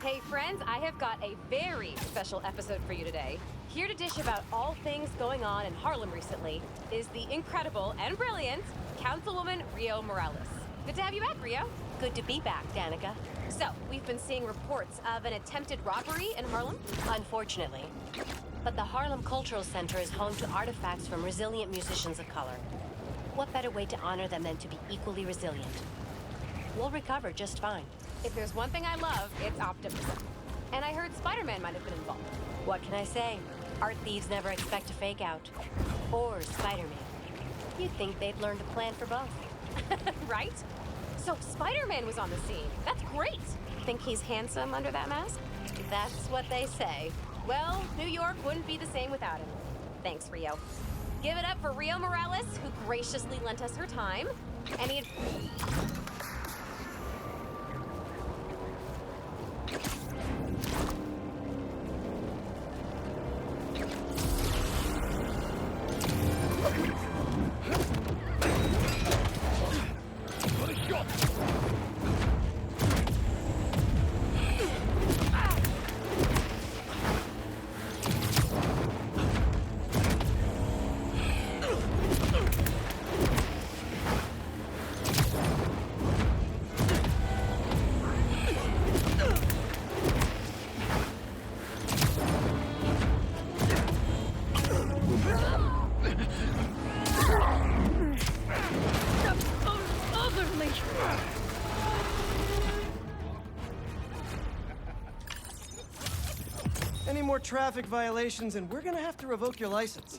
Hey friends, I have got a very special episode for you today. Here to dish about all things going on in Harlem recently is the incredible and brilliant Councilwoman Rio Morales. Good to have you back, Rio. Good to be back, Danica. So, we've been seeing reports of an attempted robbery in Harlem. Unfortunately. But the Harlem Cultural Center is home to artifacts from resilient musicians of color. What better way to honor them than to be equally resilient? We'll recover just fine. If there's one thing I love, it's optimism. And I heard Spider-Man might have been involved. What can I say? Art thieves never expect to fake out. Or Spider-Man. You'd think they'd learn to plan for both. Right? So Spider-Man was on the scene. That's great. Think he's handsome under that mask? That's what they say. Well, New York wouldn't be the same without him. Thanks, Rio. Give it up for Rio Morales, who graciously lent us her time. Any... Any more traffic violations and we're gonna have to revoke your license.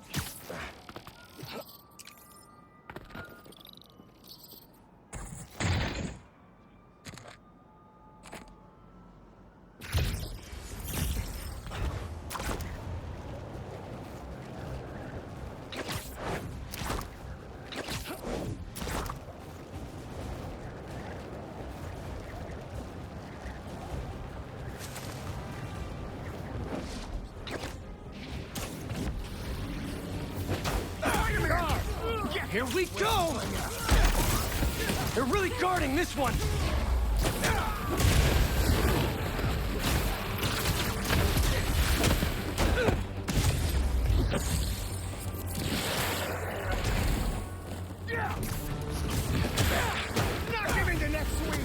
Here we go! They're really guarding this one! Not giving the next swing!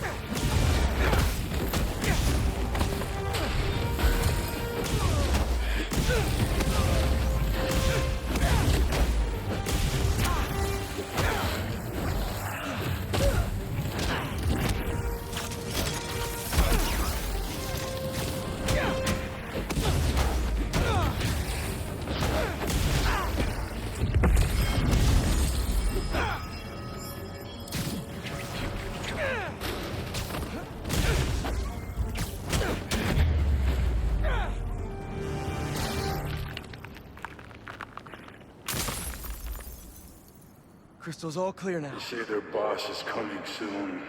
Crystal's all clear now. They say their boss is coming soon,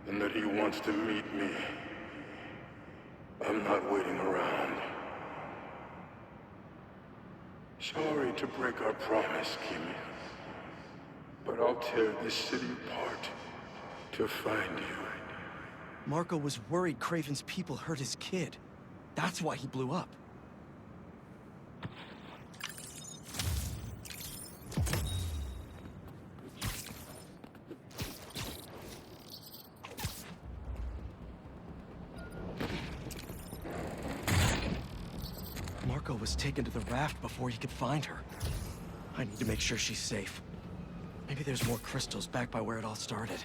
and that he wants to meet me. I'm not waiting around. Sorry to break our promise, Kimmy, but I'll tear this city apart to find you. Marco was worried Craven's people hurt his kid. That's why he blew up. Marco was taken to the raft before he could find her. I need to make sure she's safe. Maybe there's more crystals back by where it all started.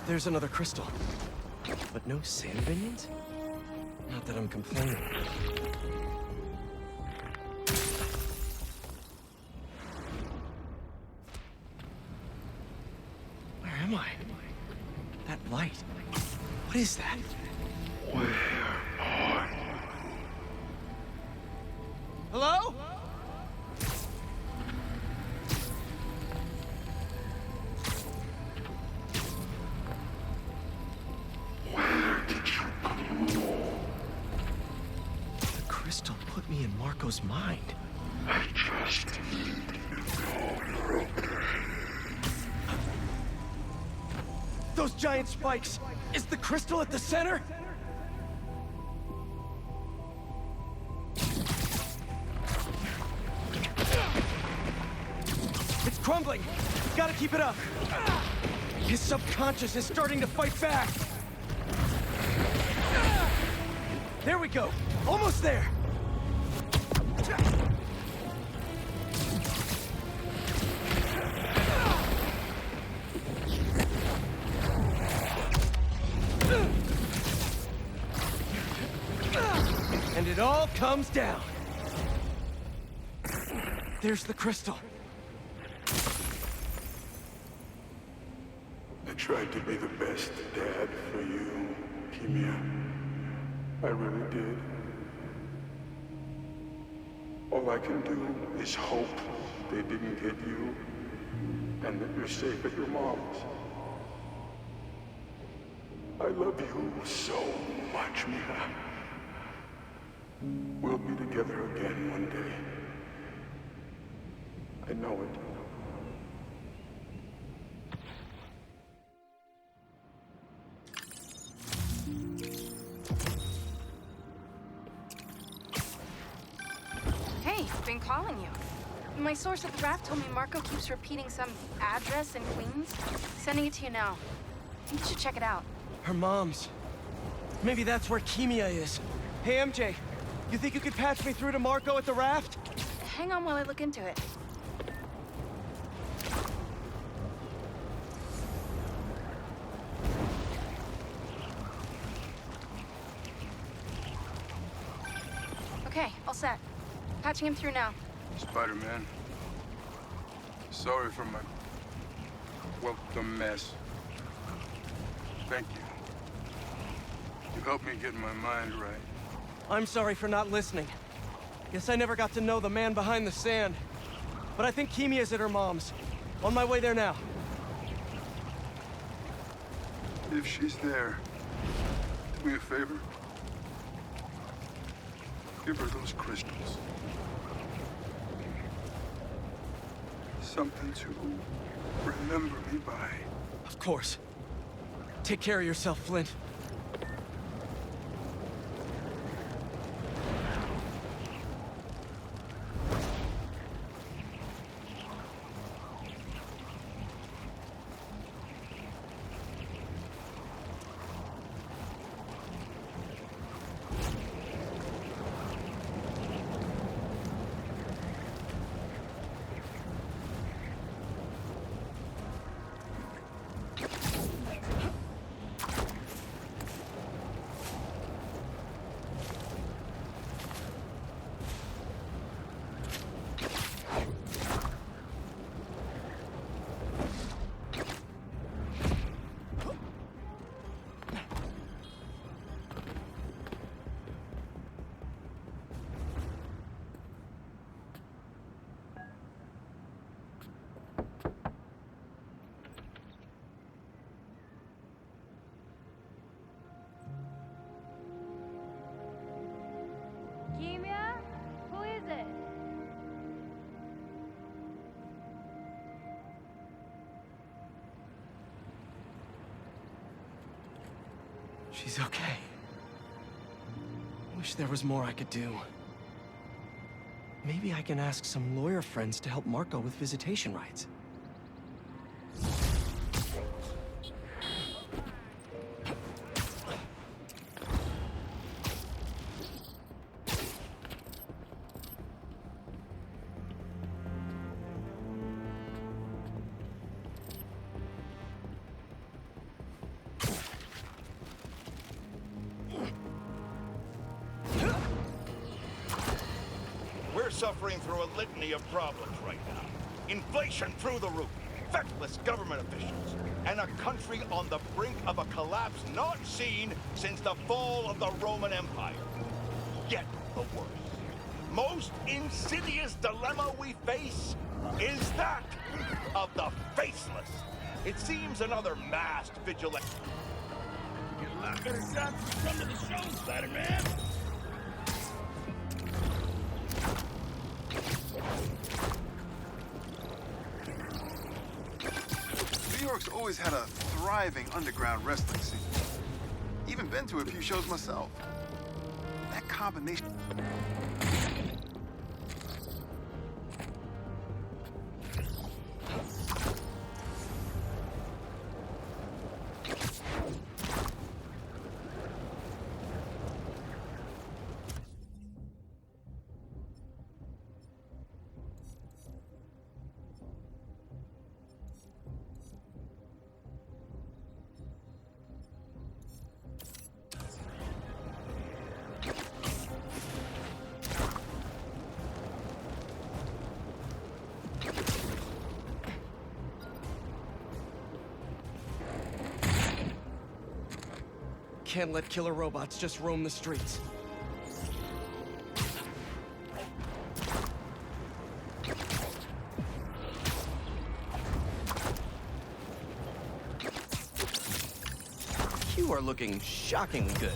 There's another crystal. But no sand minions? Not that I'm complaining. Where am I? That light. What is that? Where are you? Hello? Where did you go? The crystal. put me in Marco's mind? I just need no progress. Those giant spikes! Is the crystal at the center? It's crumbling! Gotta keep it up! His subconscious is starting to fight back! There we go! Almost there! And it all comes down. There's the crystal. I tried to be the best dad for you, Keemia. I really did. All I can do is hope they didn't get you, and that you're safe at your mom's. I love you so much, Mia. We'll be together again one day. I know it. Hey, been calling you. My source at the raft told me Marco keeps repeating some address in Queens. Sending it to you now. I think you should check it out. Her mom's. Maybe that's where Keemia is. Hey, MJ. You think you could patch me through to Marco at the raft? Hang on while I look into it. Okay, all set. Patching him through now. Spider-Man. Sorry for my... well, the mess. Thank you. You helped me get my mind right. I'm sorry for not listening. Guess I never got to know the man behind the sand. But I think Keemia's at her mom's. On my way there now. If she's there, do me a favor. Give her those crystals. Something to remember me by. Of course. Take care of yourself, Flint. Keemia? Who is it? She's okay. Wish there was more I could do. Maybe I can ask some lawyer friends to help Marco with visitation rights. We're suffering through a litany of problems right now. Inflation through the roof, feckless government officials, and a country on the brink of a collapse not seen since the fall of the Roman Empire. Yet the worst, most insidious dilemma we face is that of the faceless. It seems another masked vigilante. Get a lot better shots to come to the show, Spider-Man! York's always had a thriving underground wrestling scene. Even been to a few shows myself. That combination... Can't let killer robots just roam the streets. You are looking shockingly good.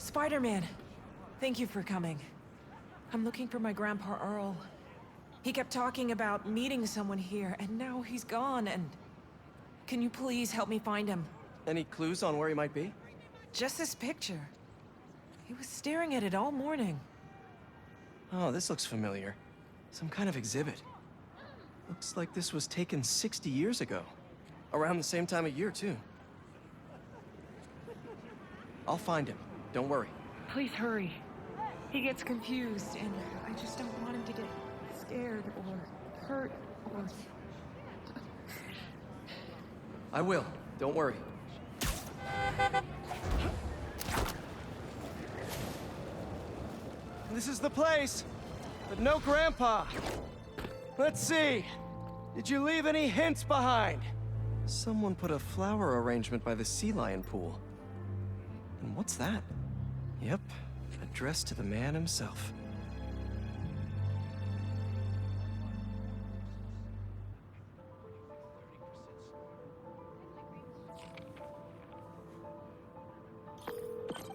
Spider-Man, thank you for coming. I'm looking for my Grandpa Earl. He kept talking about meeting someone here, and now he's gone, and... Can you please help me find him? Any clues on where he might be? Just this picture. He was staring at it all morning. Oh, this looks familiar. Some kind of exhibit. Looks like this was taken 60 years ago. Around the same time of year, too. I'll find him. Don't worry. Please hurry. He gets confused, and I just don't want him to get scared or hurt or... I will. Don't worry. This is the place, but no Grandpa. Let's see. Did you leave any hints behind? Someone put a flower arrangement by the sea lion pool. And what's that? Yep, addressed to the man himself.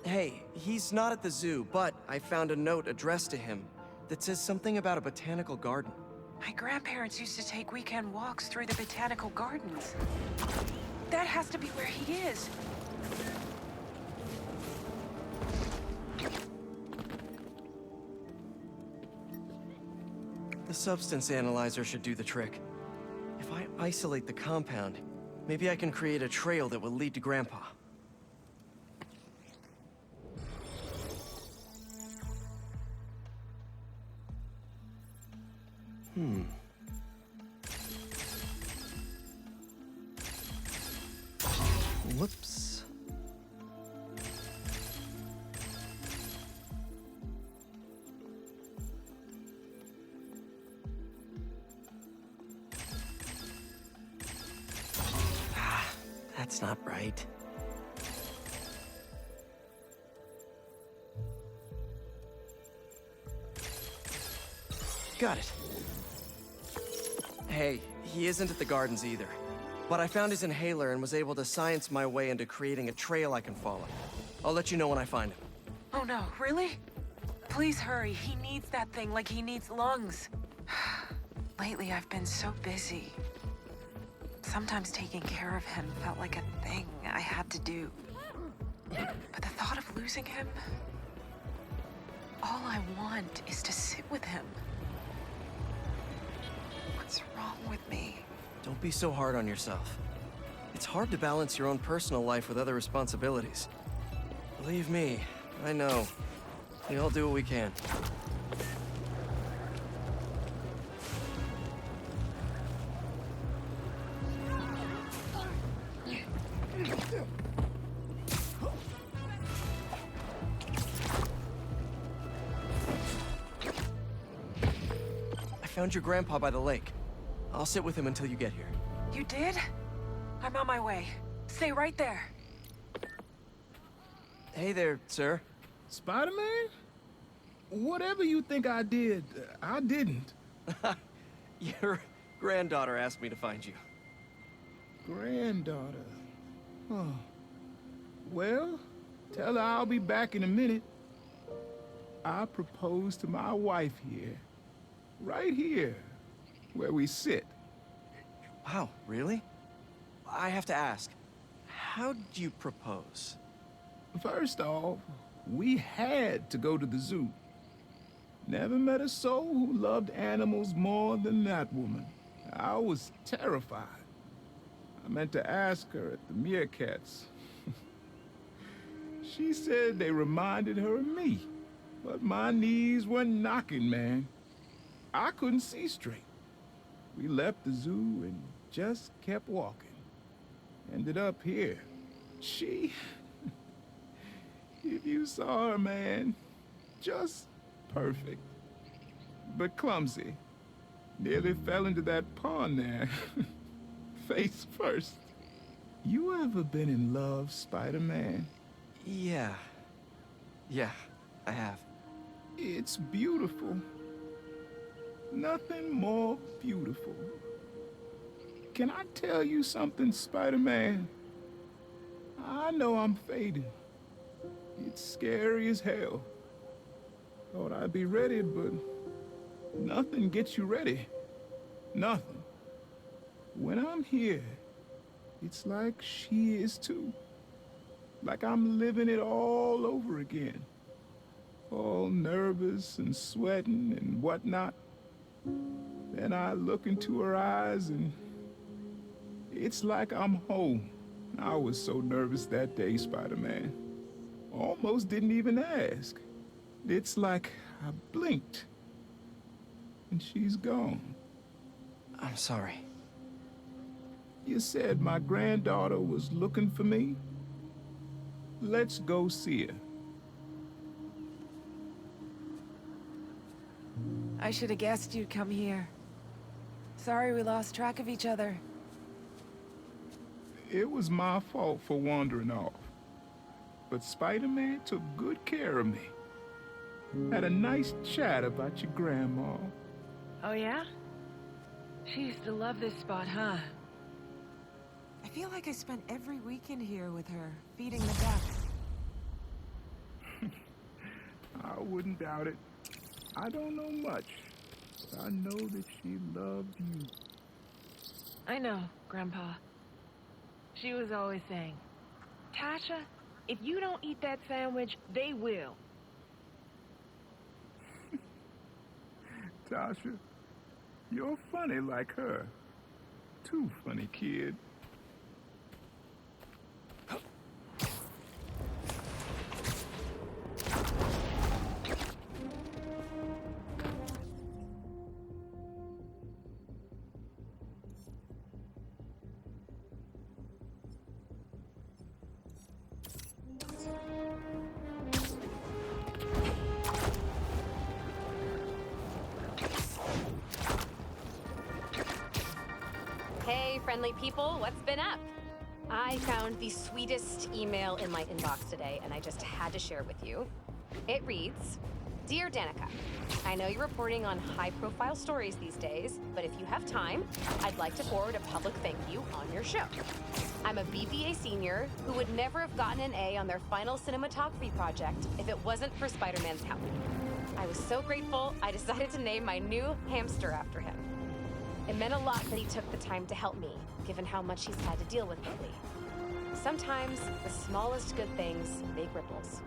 Hey, he's not at the zoo, but I found a note addressed to him that says something about a botanical garden. My grandparents used to take weekend walks through the botanical gardens. That has to be where he is. The substance analyzer should do the trick. If I isolate the compound, maybe I can create a trail that will lead to Grandpa. Whoops. That's not right. Got it. Hey, he isn't at the gardens either. But I found his inhaler and was able to science my way into creating a trail I can follow. I'll let you know when I find him. Oh no, really? Please hurry. He needs that thing like he needs lungs. Lately, I've been so busy. Sometimes taking care of him felt like a thing I had to do. But the thought of losing him... all I want is to sit with him. What's wrong with me? Don't be so hard on yourself. It's hard to balance your own personal life with other responsibilities. Believe me, I know. We all do what we can. I found your grandpa by the lake. I'll sit with him until you get here. You did? I'm on my way. Stay right there. Hey there, sir. Spider-Man? Whatever you think I did, I didn't. Your granddaughter asked me to find you. Granddaughter. Oh. Well, tell her I'll be back in a minute. I proposed to my wife here. Right here, where we sit. Wow, really? I have to ask, how'd you propose? First off, we had to go to the zoo. Never met a soul who loved animals more than that woman. I was terrified. I meant to ask her at the meerkats. She said they reminded her of me, but my knees were knocking, man. I couldn't see straight. We left the zoo and just kept walking. Ended up here. She... if you saw her, man, just perfect. But clumsy. Nearly fell into that pond there. Face first. You ever been in love, Spider-Man? Yeah. Yeah, I have. It's beautiful. Nothing more beautiful. Can I tell you something, Spider-Man? I know I'm fading. It's scary as hell. Thought I'd be ready, but nothing gets you ready. Nothing. When I'm here, it's like she is too. Like I'm living it all over again. All nervous and sweating and whatnot. Then I look into her eyes and it's like I'm home. I was so nervous that day, Spider-Man. Almost didn't even ask. It's like I blinked and she's gone. I'm sorry. You said my granddaughter was looking for me? Let's go see her. I should have guessed you'd come here. Sorry we lost track of each other. It was my fault for wandering off. But Spider-Man took good care of me. Had a nice chat about your grandma. Oh yeah? She used to love this spot, huh? I feel like I spent every weekend here with her, feeding the ducks. I wouldn't doubt it. I don't know much, but I know that she loved you. I know, Grandpa. She was always saying, Tasha, if you don't eat that sandwich, they will. Tasha, you're funny like her. Too funny, kid. Hey, friendly people, what's been up? I found the sweetest email in my inbox today, and I just had to share it with you. It reads, Dear Danica, I know you're reporting on high-profile stories these days, but if you have time, I'd like to forward a public thank you on your show. I'm a BVA senior who would never have gotten an A on their final cinematography project if it wasn't for Spider-Man's help. I was so grateful, I decided to name my new hamster after him. It meant a lot that he took the time to help me, given how much he's had to deal with lately. Sometimes the smallest good things make ripples.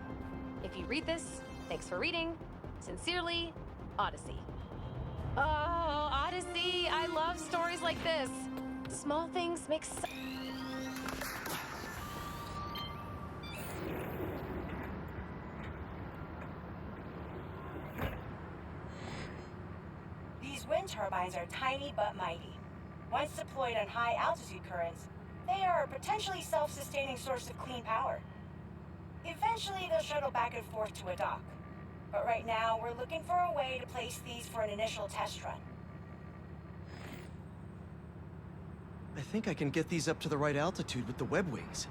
If you read this, thanks for reading. Sincerely, Odyssey. Oh, Odyssey! I love stories like this. Small things make These wind turbines are tiny but mighty. Once deployed on high altitude currents, they are a potentially self-sustaining source of clean power. Eventually, they'll shuttle back and forth to a dock. But right now, we're looking for a way to place these for an initial test run. I think I can get these up to the right altitude with the web wings.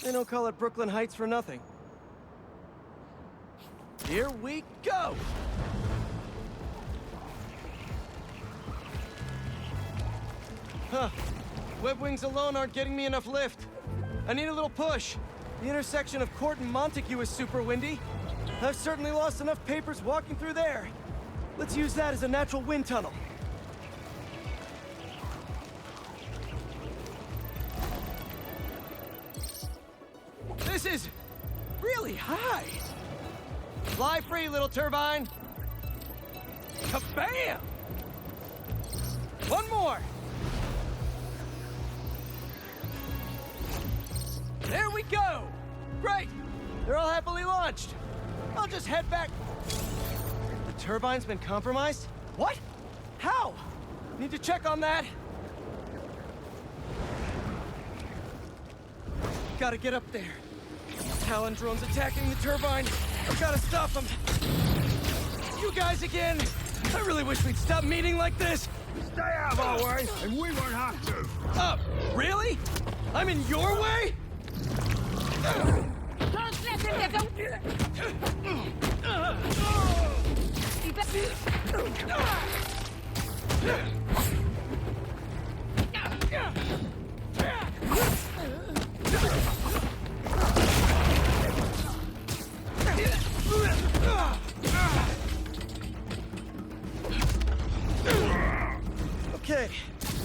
They don't call it Brooklyn Heights for nothing. Here we go! Huh. Web wings alone aren't getting me enough lift. I need a little push. The intersection of Court and Montague is super windy. I've certainly lost enough papers walking through there. Let's use that as a natural wind tunnel. This is really high. Fly free, little turbine. Kabam! One more. There we go! Great! They're all happily launched. I'll just head back. The turbine's been compromised? What? How? Need to check on that. Gotta get up there. Talon drone's attacking the turbine. I've gotta stop them. You guys again! I really wish we'd stop meeting like this. Stay out of our way, and we won't have to. Really? I'm in your way? Don't let him get Okay,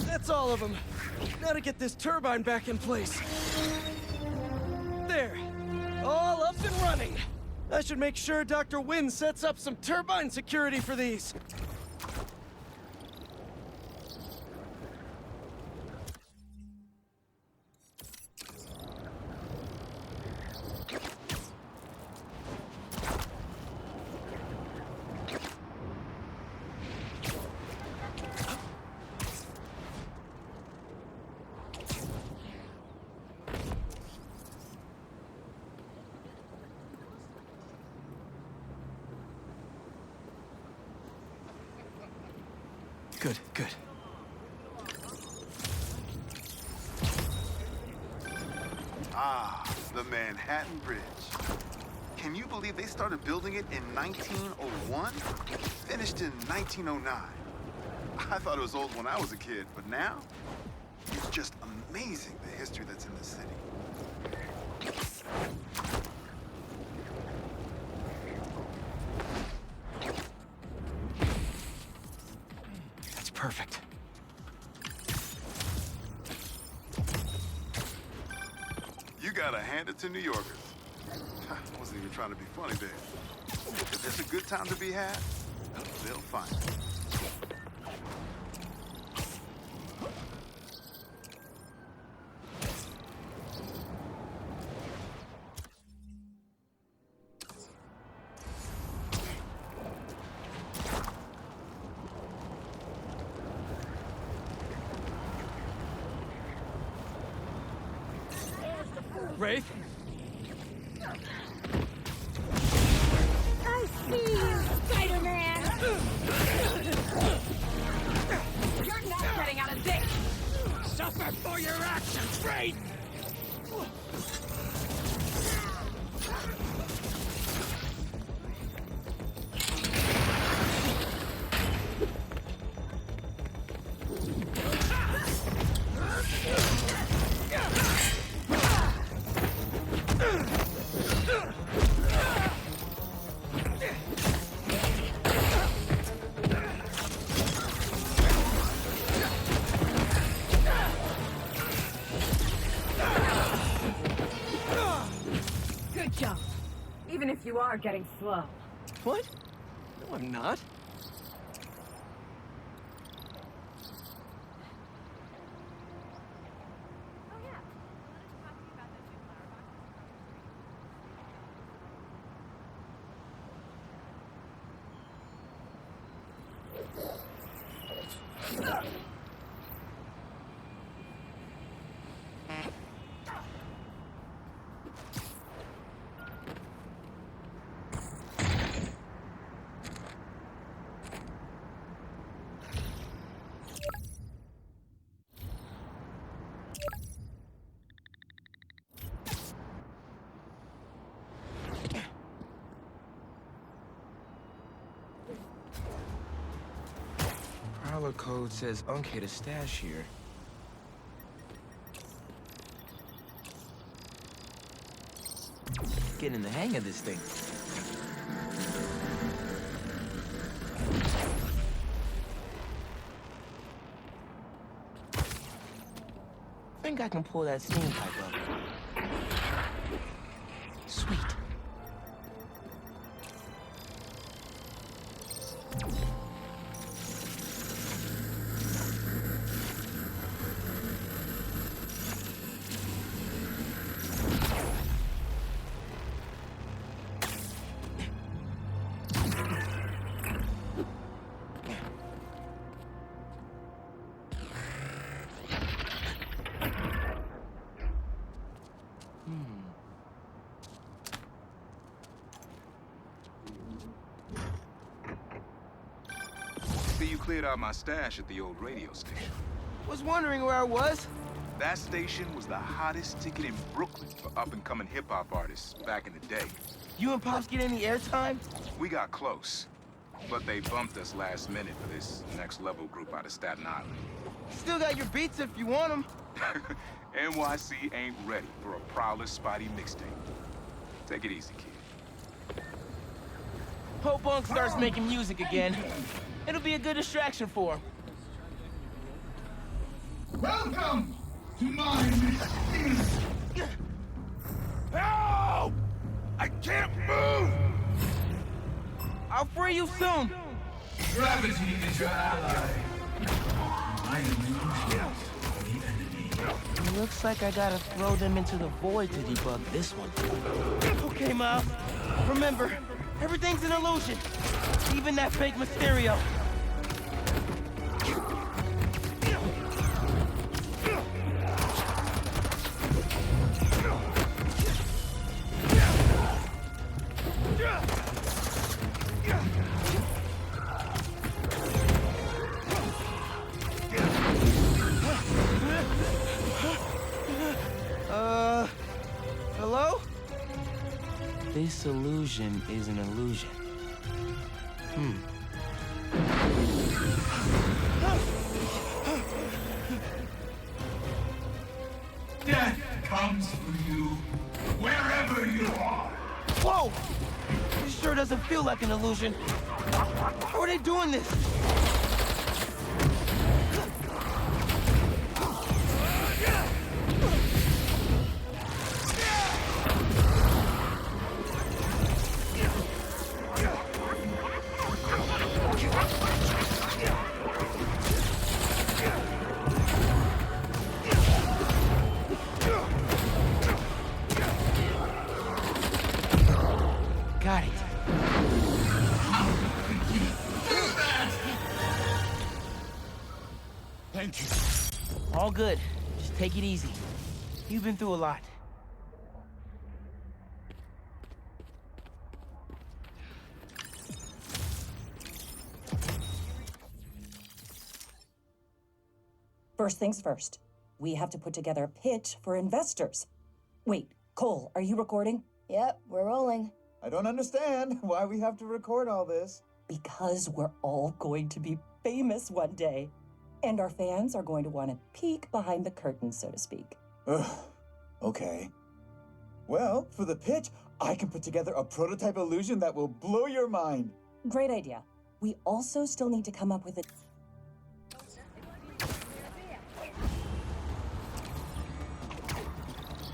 that's all of them. Gotta get this turbine back in place. There, all up and running. I should make sure Dr. Wynn sets up some turbine security for these. Good, good. Ah, the Manhattan Bridge. Can you believe they started building it in 1901? Finished in 1909. I thought it was old when I was a kid, but now, it's just amazing the history that's in the city. Perfect. You gotta hand it to New Yorkers. I wasn't even trying to be funny there. If there's a good time to be had, they'll find it. Wraith? I see you, Spider-Man! You're not getting out of this! suffer for your actions, Raiden! Good job. Even if you are getting slow. What? No, I'm not. Prowler code says Unk hid a stash here. Getting in the hang of this thing. Think I can pull that steam pipe up. Sweet. See, you cleared out my stash at the old radio station. Was wondering where I was. That station was the hottest ticket in Brooklyn for up-and-coming hip-hop artists back in the day. You and Pops get any airtime? We got close, but they bumped us last minute for this next-level group out of Staten Island. Still got your beats if you want them. NYC ain't ready for a Prowler Spidey mixtape. Take it easy, kid. Hope Unk starts making music again. It'll be a good distraction for him. Welcome to my mission! Help! I can't move! I'll free you soon! Gravity is your ally. I am the enemy. Looks like I gotta throw them into the void to debug this one. Okay, Miles. Remember, everything's an illusion. Even that fake Mysterio. Hello? This illusion is an illusion. Death comes for you, wherever you are. Whoa! This sure doesn't feel like an illusion. How are they doing this? Got it. Thank you. All good. Just take it easy. You've been through a lot. First things first. we have to put together a pitch for investors. Wait, Cole, are you recording? Yep, we're rolling. I don't understand why we have to record all this. Because we're all going to be famous one day. And our fans are going to want to peek behind the curtain, so to speak. Ugh, okay. Well, for the pitch, I can put together a prototype illusion that will blow your mind. Great idea. We also still need to come up with a...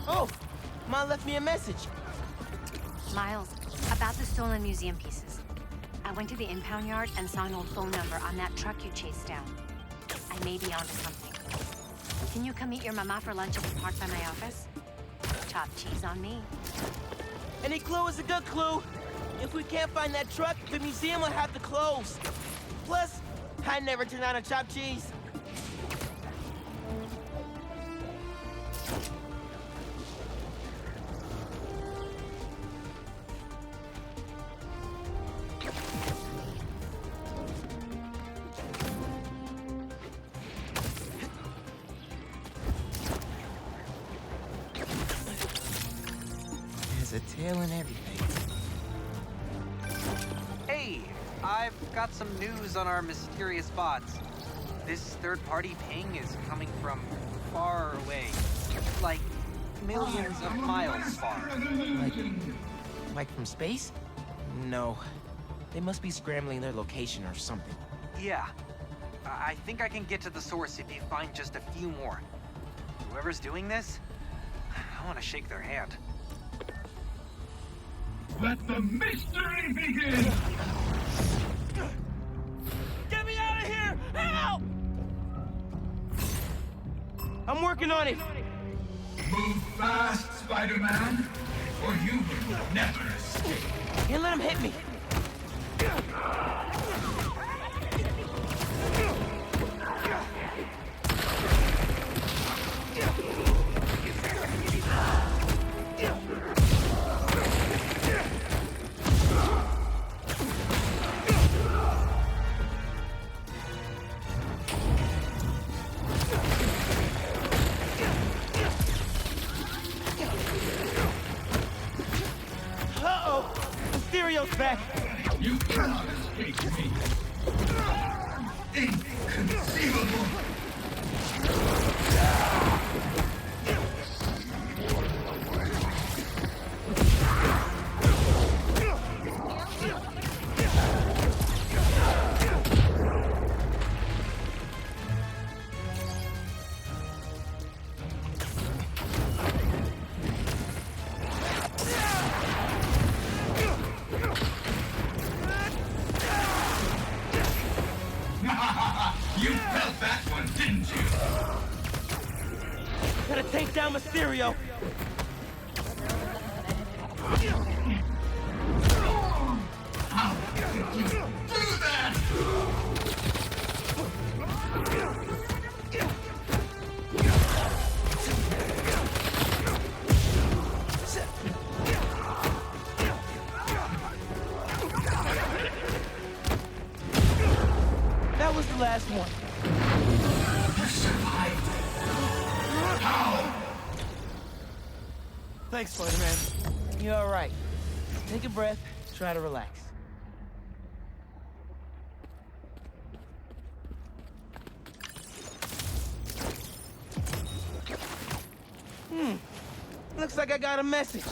Oh, Mom left me a message. Miles, about the stolen museum pieces. I went to the impound yard and saw an old phone number on that truck you chased down. I may be onto something. Can you come meet your mama for lunch at the park by my office? Chopped cheese on me. Any clue is a good clue. If we can't find that truck, the museum will have to close. Plus, I never turn down a chopped cheese. A tail and everything. Hey, I've got some news on our mysterious bots. This third-party ping is coming from far away. Like, millions of miles far. Like from space? No. They must be scrambling their location or something. Yeah. I think I can get to the source if you find just a few more. Whoever's doing this, I want to shake their hand. Let the mystery begin! Get me out of here! Help! I'm working on it. Move fast, Spider-Man, or you will never escape. Can't let him hit me. Mysterio's back! You cannot escape me! Inconceivable! You felt that one, didn't you? Gotta take down Mysterio. How did you do that? That was the last one. You survived. How? Thanks, Spider-Man. You're all right. Take a breath, try to relax. Looks like I got a message.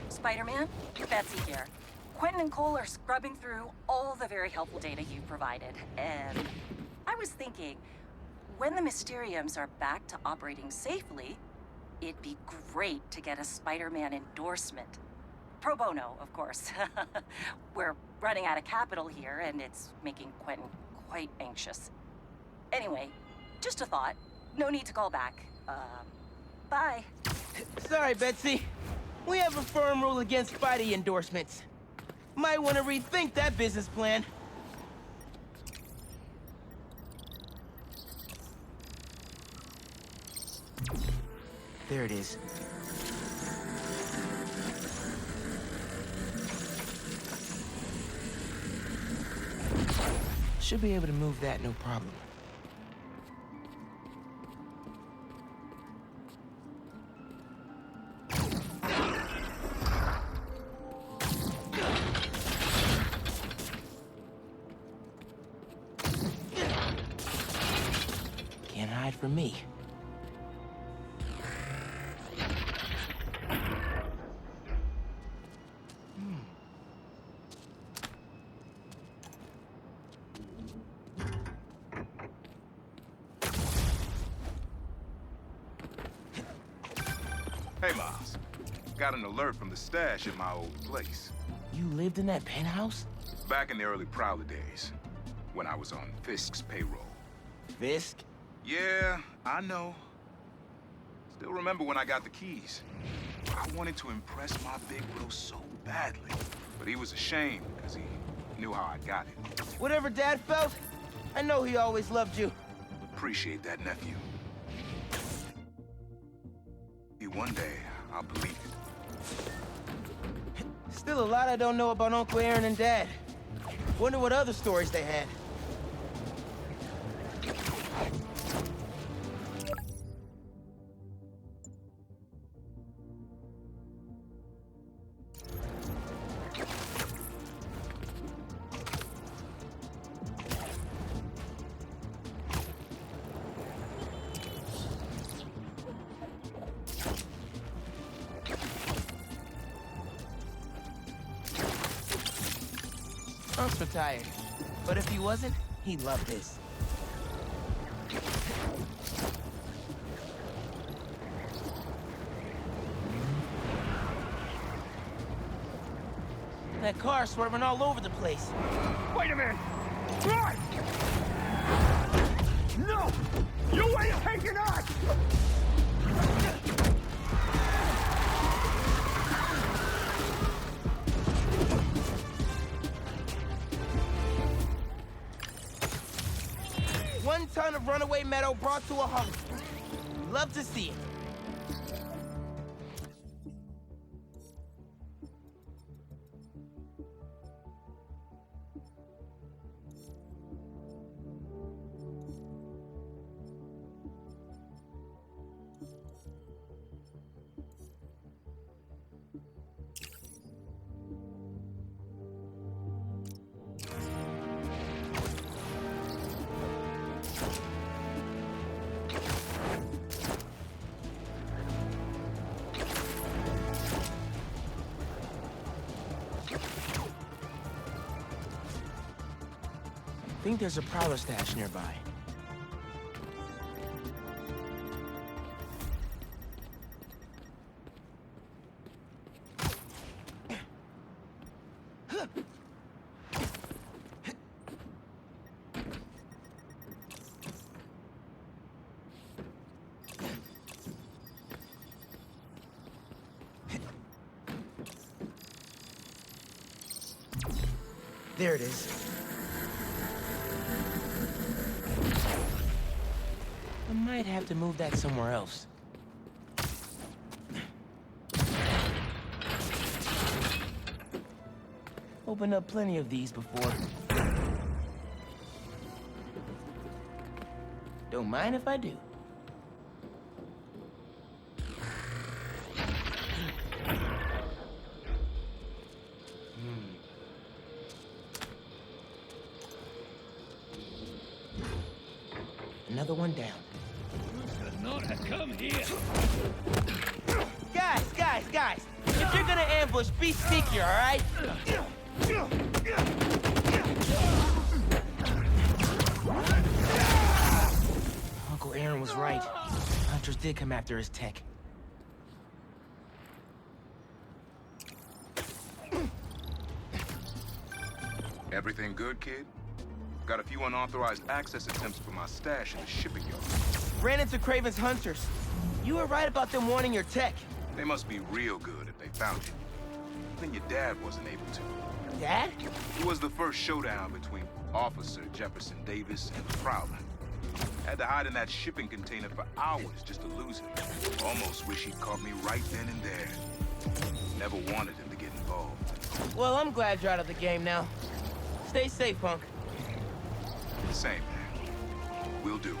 Spider-Man, Betsy here. Quentin and Cole are scrubbing through all the very helpful data you provided, and I was thinking, when the Mysteriums are back to operating safely, it'd be great to get a Spider-Man endorsement. Pro bono, of course. We're running out of capital here, and it's making Quentin quite anxious. Anyway, just a thought. No need to call back. Bye. Sorry, Betsy. We have a firm rule against Spidey endorsements. Might want to rethink that business plan. There it is. Should be able to move that, no problem. ride for me. Hey, Miles. Got an alert from the stash at my old place. You lived in that penthouse? Back in the early Prowler days, when I was on Fisk's payroll. Fisk? Yeah, I know. Still remember when I got the keys. I wanted to impress my big bro so badly, but he was ashamed because he knew how I got it. Whatever Dad felt, I know he always loved you. Appreciate that, nephew. One day, I'll believe it. Still a lot I don't know about Uncle Aaron and Dad. Wonder what other stories they had. Unc's retired, but if he wasn't, he'd love this. That car's swerving all over the place. Wait a minute! Run! No! You ain't taking us! One ton of runaway metal brought to a halt. Love to see it. I think there's a Prowler stash nearby. There it is. I might have to move that somewhere else. Opened up plenty of these before. Don't mind if I do. Another one down. Not have come here. Guys! If you're gonna ambush, be sneakier, all right? Uncle Aaron was right. Hunters did come after his tech. Everything good, kid? Got a few unauthorized access attempts for my stash in the shipping yard. Ran into Kraven's hunters. You were right about them wanting your tech. They must be real good if they found it. Even your dad wasn't able to. Dad? It was the first showdown between Officer Jefferson Davis and the Prowler. Had to hide in that shipping container for hours just to lose him. Almost wish he'd caught me right then and there. Never wanted him to get involved. Well, I'm glad you're out of the game now. Stay safe, Punk. Same, man. Will do.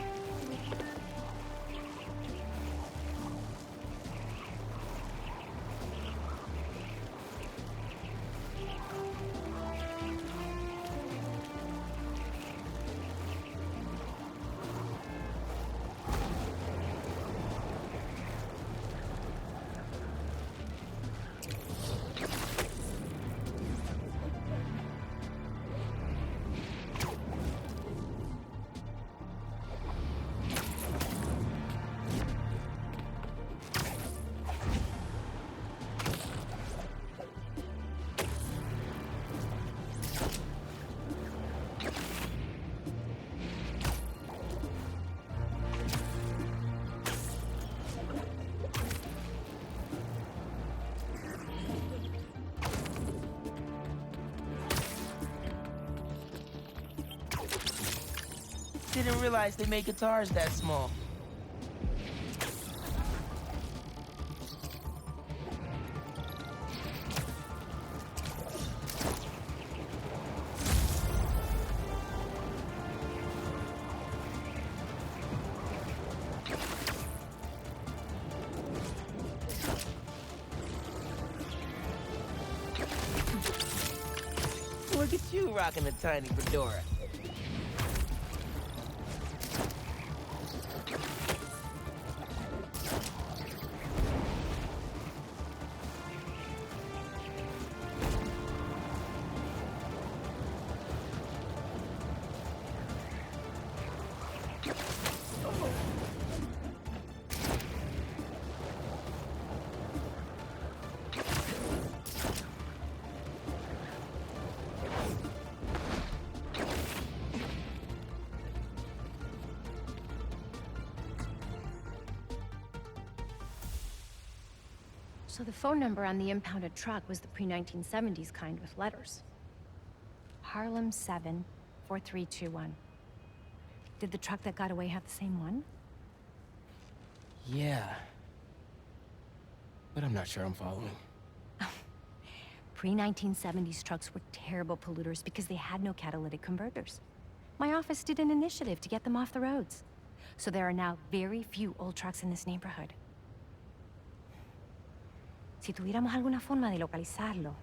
didn't realize they made guitars that small. Look at you rocking a tiny fedora. So the phone number on the impounded truck was the pre-1970s kind with letters. Harlem 7 4321. Did the truck that got away have the same one? Yeah. But I'm not sure I'm following. Pre-1970s trucks were terrible polluters because they had no catalytic converters. My office did an initiative to get them off the roads. So there are now very few old trucks in this neighborhood. Si tuviéramos alguna forma de localizarlo.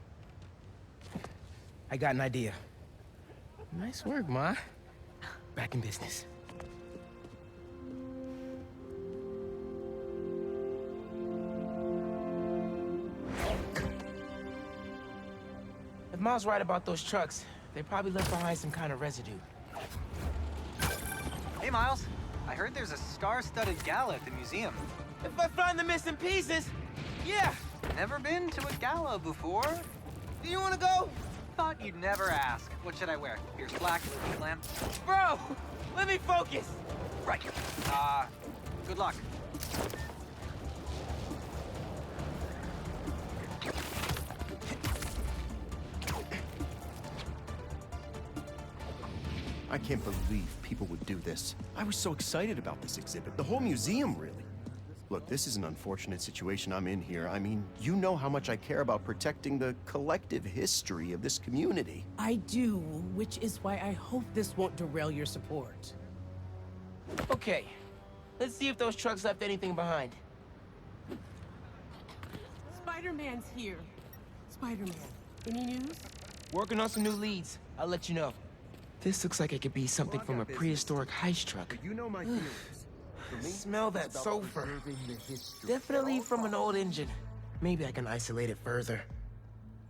I got an idea. Nice work, Ma. Back in business. If Ma's right about those trucks, they probably left behind some kind of residue. Hey, Miles. I heard there's a star-studded gala at the museum. If I find the missing pieces, yeah! Never been to a gala before? Do you want to go? Thought you'd never ask. What should I wear? Here's black and a lamp. Bro, let me focus. Right. Good luck. I can't believe people would do this. I was so excited about this exhibit. The whole museum, really. Look, this is an unfortunate situation I'm in here. I mean, you know how much I care about protecting the collective history of this community. I do, which is why I hope this won't derail your support. Okay, let's see if those trucks left anything behind. Spider-Man's here. Spider-Man, any news? Working on some new leads. I'll let you know. This looks like it could be something from a prehistoric heist truck. You know my feelings. Smell that sulfur. Definitely from an old engine. Maybe I can isolate it further.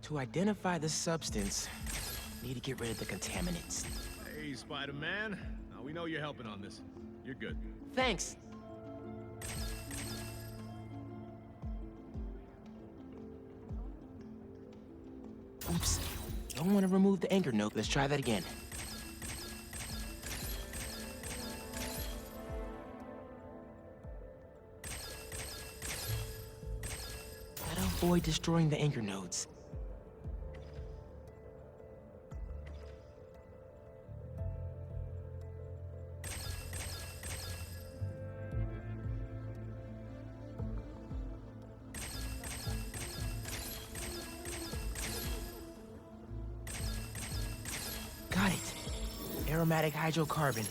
To identify the substance, need to get rid of the contaminants. Hey, Spider-Man. Now, we know you're helping on this. You're good. Thanks. Oops. Don't want to remove the anchor note. Let's try that again. Avoid destroying the anchor nodes. Got it. Aromatic hydrocarbon.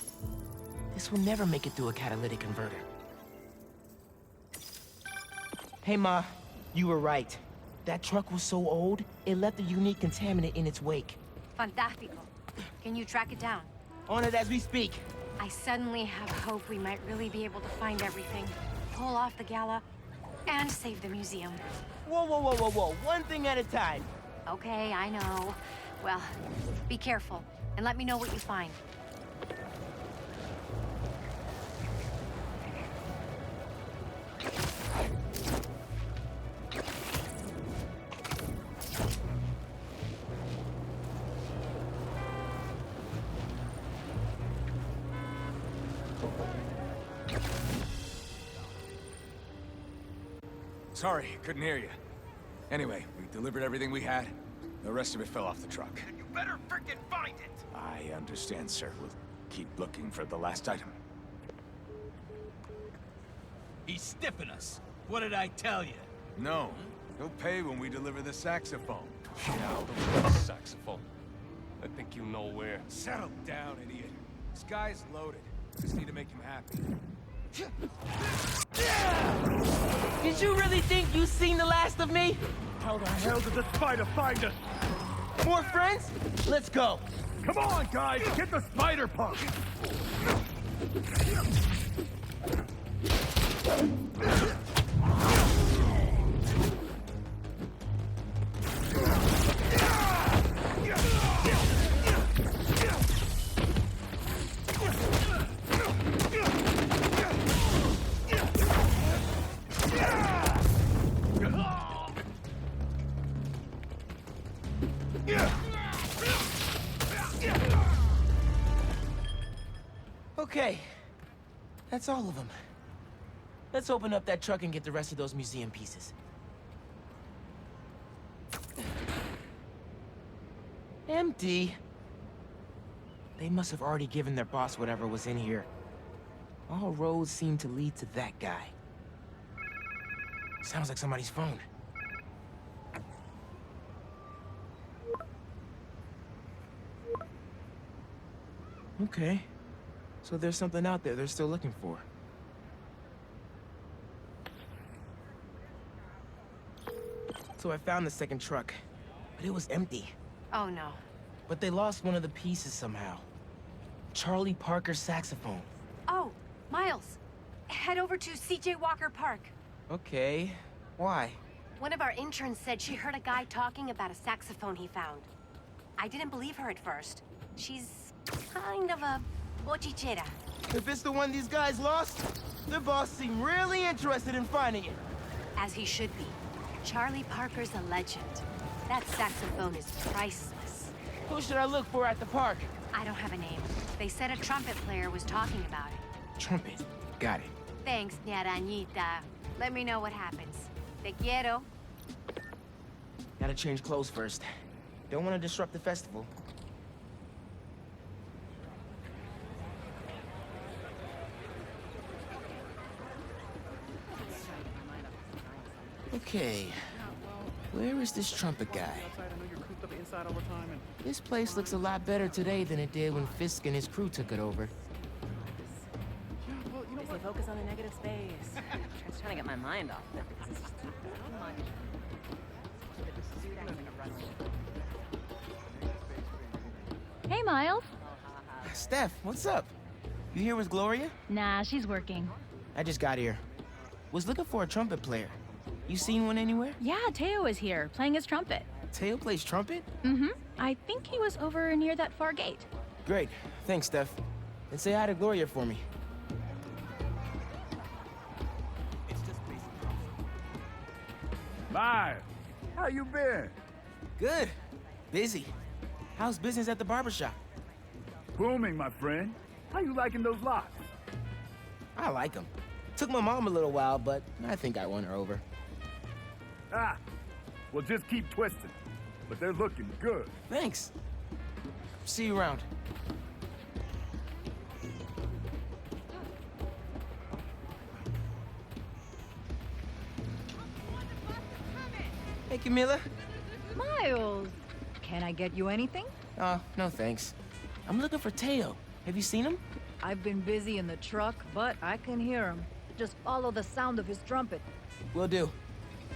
This will never make it through a catalytic converter. Hey, Ma. You were right. That truck was so old, it left a unique contaminant in its wake. Fantastico. Can you track it down? On it as we speak. I suddenly have hope we might really be able to find everything, pull off the gala, and save the museum. Whoa, whoa, whoa, whoa, whoa. One thing at a time. Okay, I know. Well, be careful, and let me know what you find. Sorry, couldn't hear you. Anyway, we delivered everything we had. The rest of it fell off the truck. You better frickin' find it! I understand, sir. We'll keep looking for the last item. He's stiffing us. What did I tell you? No. He'll pay when we deliver the saxophone. Yeah, the saxophone. I think you know where. Settle down, idiot. This guy's loaded. Just need to make him happy. Did you really think you seen the last of me? How the hell did the spider find us? More friends? Let's go. Come on, guys! Get the spider punk! Okay. That's all of them. Let's open up that truck and get the rest of those museum pieces. Empty. They must have already given their boss whatever was in here. All roads seem to lead to that guy. Sounds like somebody's phone. Okay. So there's something out there they're still looking for. So I found the second truck, but it was empty. Oh no. But they lost one of the pieces somehow. Charlie Parker's saxophone. Oh, Miles. Head over to C.J. Walker Park. Okay. Why? One of our interns said she heard a guy talking about a saxophone he found. I didn't believe her at first. She's kind of a bochichera. If it's the one these guys lost, their boss seemed really interested in finding it. As he should be. Charlie Parker's a legend. That saxophone is priceless. Who should I look for at the park? I don't have a name. They said a trumpet player was talking about it. Trumpet. Got it. Thanks, Ñarañita. Let me know what happens. Te quiero. Gotta change clothes first. Don't want to disrupt the festival. Okay. Where is this trumpet guy? This place looks a lot better today than it did when Fisk and his crew took it over. They focus on a negative space. I'm just trying to get my mind off it because it's just too much. Hey, Miles. Steph, what's up? You here with Gloria? Nah, she's working. I just got here. Was looking for a trumpet player. You seen one anywhere? Yeah, Teo is here, playing his trumpet. Teo plays trumpet? Mm-hmm. I think he was over near that far gate. Great. Thanks, Steph. And say hi to Gloria for me. Miles, how you been? Good. Busy. How's business at the barbershop? Booming, my friend. How you liking those locks? I like them. Took my mom a little while, but I think I won her over. Ah, well, just keep twisting. But they're looking good. Thanks. See you around. Hey, Camila. Miles, can I get you anything? Oh, no thanks. I'm looking for Teo. Have you seen him? I've been busy in the truck, but I can hear him. Just follow the sound of his trumpet. Will do.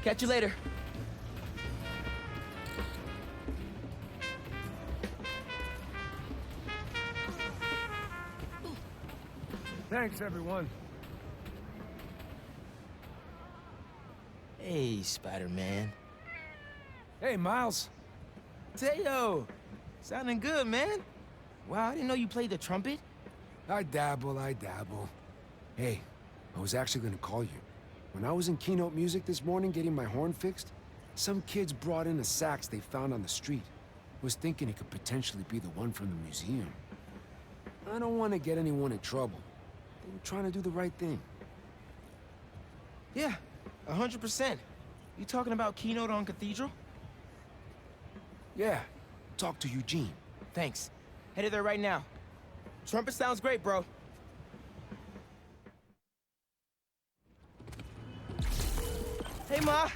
Catch you later. Thanks, everyone. Hey, Spider-Man. Hey, Miles. Teo! Sounding good, man. Wow, I didn't know you played the trumpet. I dabble. Hey, I was actually gonna call you. When I was in Keynote Music this morning getting my horn fixed, some kids brought in a sax they found on the street. Was thinking it could potentially be the one from the museum. I don't want to get anyone in trouble. They were trying to do the right thing. Yeah, 100%. You talking about Keynote on Cathedral? Yeah, talk to Eugene. Thanks. Headed there right now. Trumpet sounds great, bro. Hey, Ma.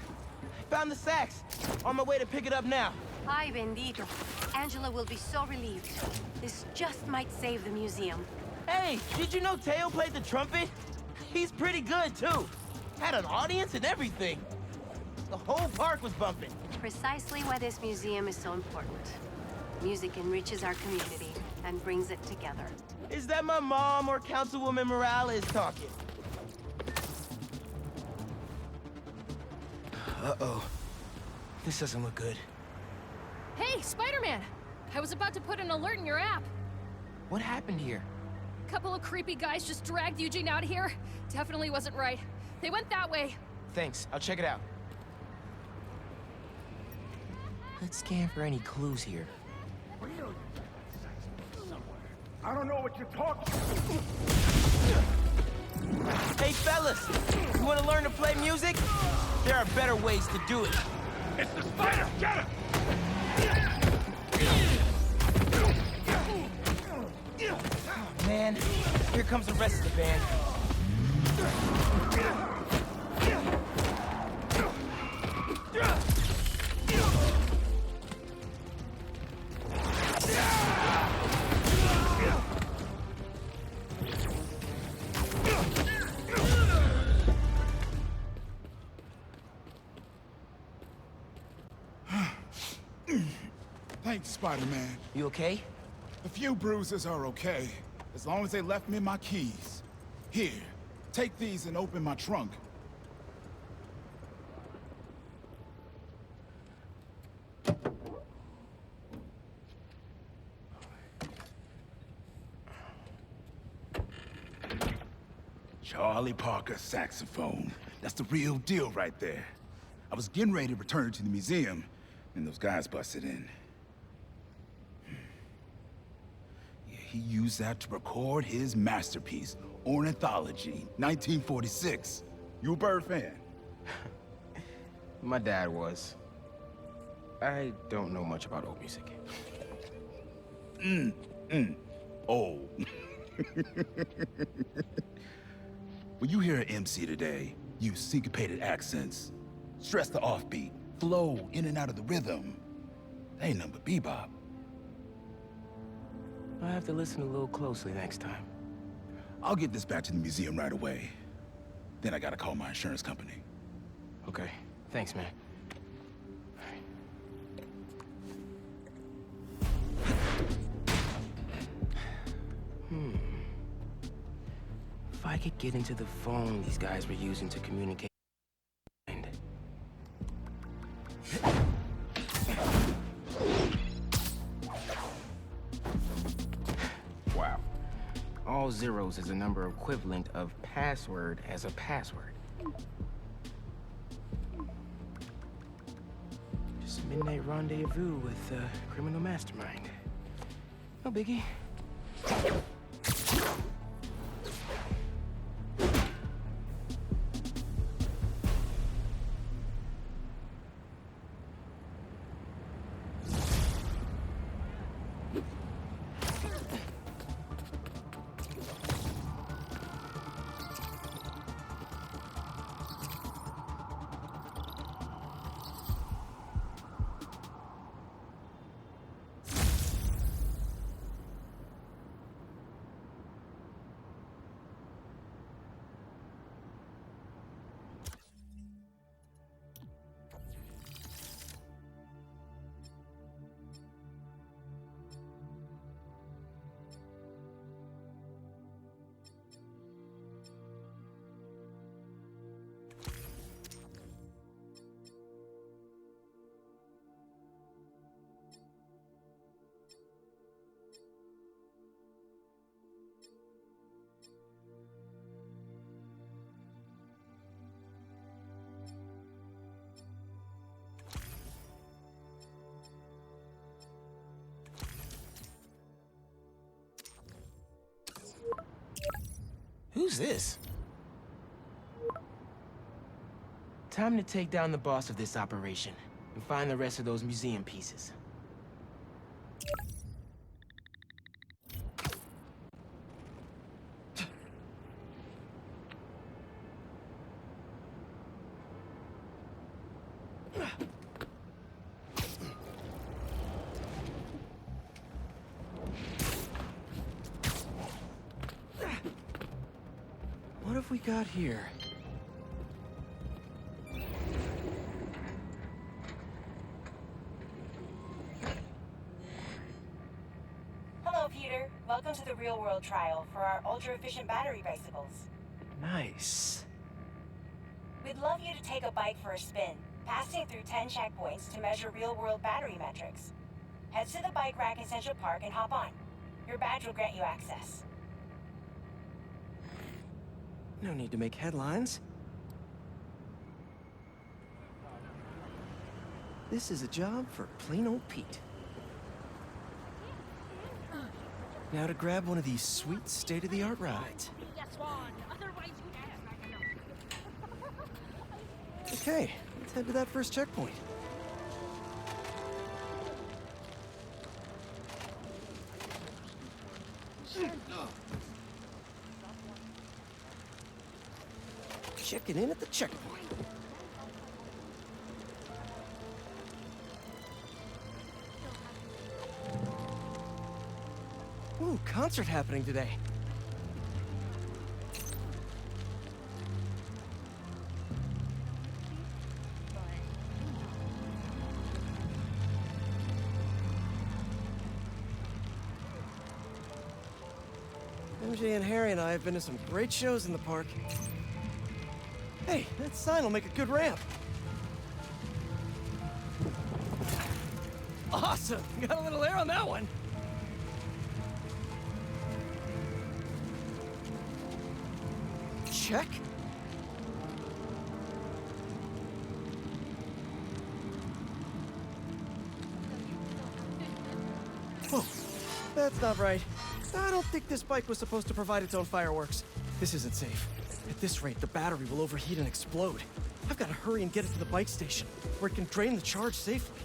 Found the sax. On my way to pick it up now. Ay, bendito. Angela will be so relieved. This just might save the museum. Hey, did you know Teo played the trumpet? He's pretty good, too. Had an audience and everything. The whole park was bumping. Precisely why this museum is so important. Music enriches our community and brings it together. Is that my mom or Councilwoman Morales talking? Uh-oh. This doesn't look good. Hey, Spider-Man! I was about to put an alert in your app. What happened here? A couple of creepy guys just dragged Eugene out of here. Definitely wasn't right. They went that way. Thanks. I'll check it out. Let's scan for any clues here. I don't know what you're talking about. Hey, fellas! You want to learn to play music? There are better ways to do it. It's the spider! Get him! Oh, man. Here comes the rest of the band. Thanks, Spider-Man. You okay? A few bruises are okay, as long as they left me my keys. Here, take these and open my trunk. Charlie Parker saxophone. That's the real deal right there. I was getting ready to return it to the museum, and those guys busted in. Yeah, he used that to record his masterpiece, Ornithology, 1946. You a Bird fan? My dad was. I don't know much about old music. Oh. When you hear an MC today, use syncopated accents, stress the offbeat, flow in and out of the rhythm. They ain't nothing but bebop. I'll have to listen a little closely next time. I'll get this back to the museum right away. Then I gotta call my insurance company. Okay. Thanks, man. If I could get into the phone these guys were using to communicate. Wow. All zeros is a number equivalent of password as a password. Just a midnight rendezvous with a criminal mastermind. No biggie. Who's this? Time to take down the boss of this operation and find the rest of those museum pieces. What have we got here? Hello, Peter. Welcome to the real-world trial for our ultra-efficient battery bicycles. Nice. We'd love you to take a bike for a spin, passing through 10 checkpoints to measure real-world battery metrics. Head to the bike rack in Central Park and hop on. Your badge will grant you access. No need to make headlines. This is a job for plain old Pete. Now to grab one of these sweet state-of-the-art rides. Okay, let's head to that first checkpoint. Checking in at the checkpoint. Ooh, concert happening today. MJ and Harry and I have been to some great shows in the park. Hey, that sign will make a good ramp. Awesome! Got a little air on that one. Check. Whoa, that's not right. I don't think this bike was supposed to provide its own fireworks. This isn't safe. At this rate, the battery will overheat and explode. I've got to hurry and get it to the bike station, where it can drain the charge safely.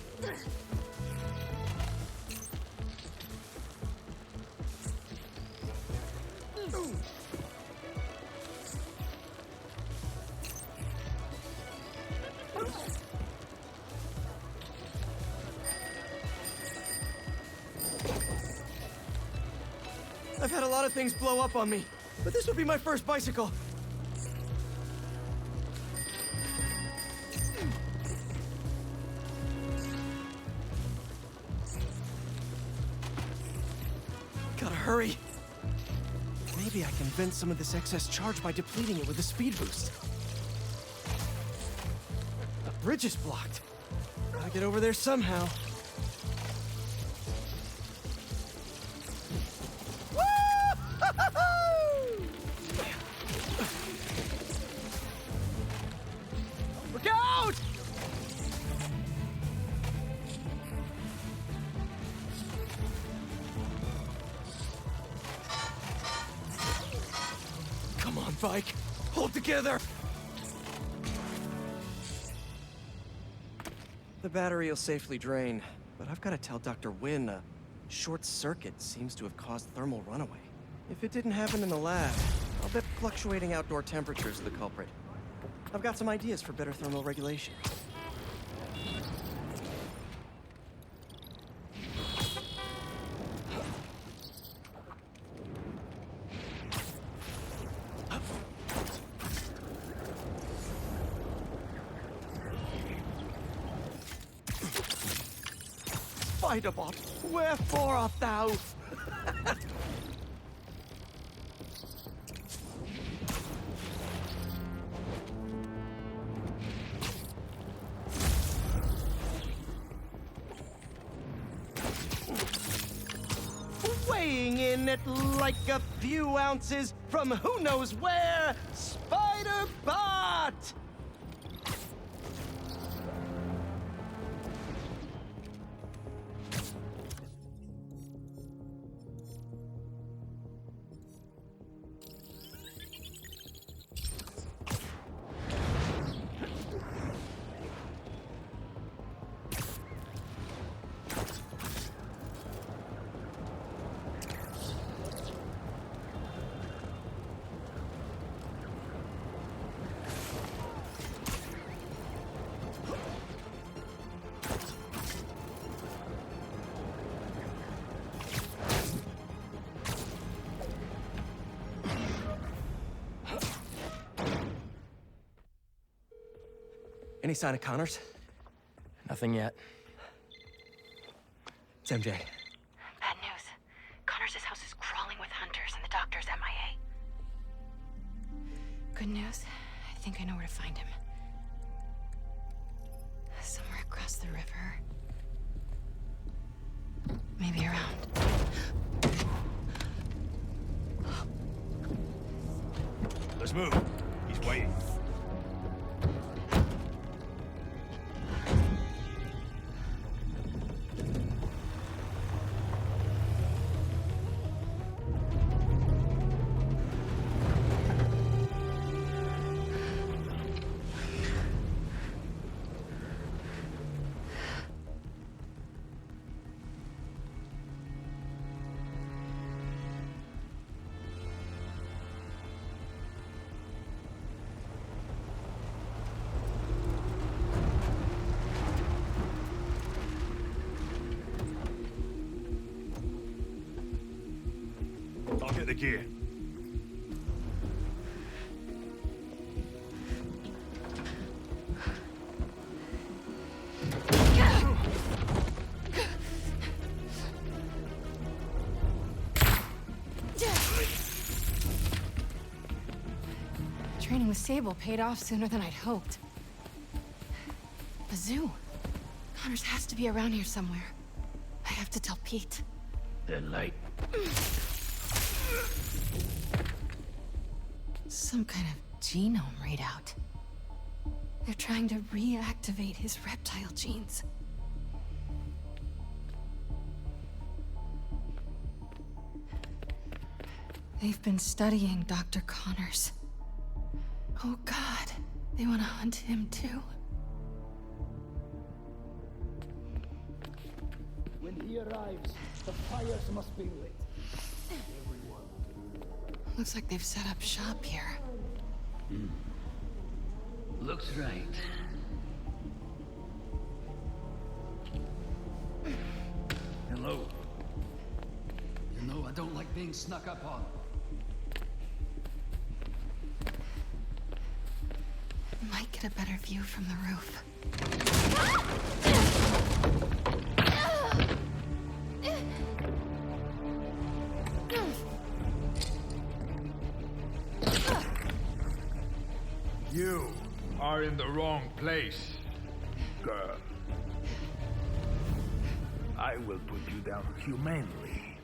I've had a lot of things blow up on me, but this would be my first bicycle. Gotta hurry. Maybe I can vent some of this excess charge by depleting it with a speed boost. The bridge is blocked. Gotta get over there somehow. Look out! Come on, bike. Hold together. The battery will safely drain, but I've got to tell Dr. Wynn a short circuit seems to have caused thermal runaway. If it didn't happen in the lab, I'll bet fluctuating outdoor temperatures are the culprit. I've got some ideas for better thermal regulation. Spider-Bot, wherefore art thou? Weighing in at like a few ounces from who knows where, Spider-Bot! Any sign of Connors? Nothing yet. It's MJ. Bad news. Connors' house is crawling with hunters and the doctor's MIA. Good news. I think I know where to find him. Somewhere across the river. Maybe around. Let's move. He's waiting. I'll get the gear. Training with Sable paid off sooner than I'd hoped. A zoo. Connors has to be around here somewhere. I have to tell Pete. They're late. Some kind of genome readout. They're trying to reactivate his reptile genes. They've been studying Dr. Connors. Oh God, they want to hunt him too. When he arrives, the fires must be lit. Looks like they've set up shop here. Looks right. Hello. You know I don't like being snuck up on. Might get a better view from the roof. You are in the wrong place, girl. I will put you down humanely.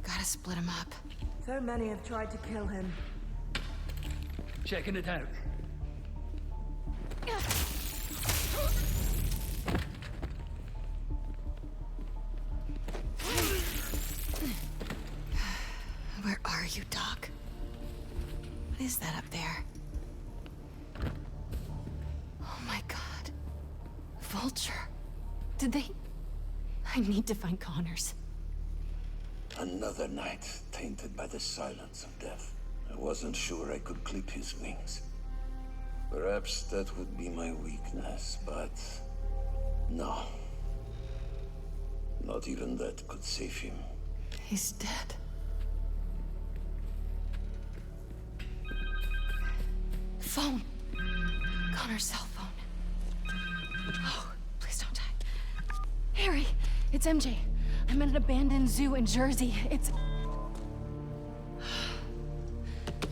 Gotta split him up. So many have tried to kill him. Checking it out. Where are you, Doc? What is that up there? Oh my God. Vulture. Did they... I need to find Connors. Another night tainted by the silence of death. I wasn't sure I could clip his wings. Perhaps that would be my weakness, but... no. Not even that could save him. He's dead. Phone. Connor's cell phone. Oh, please don't die. Harry, it's MJ. I'm at an abandoned zoo in Jersey. It's...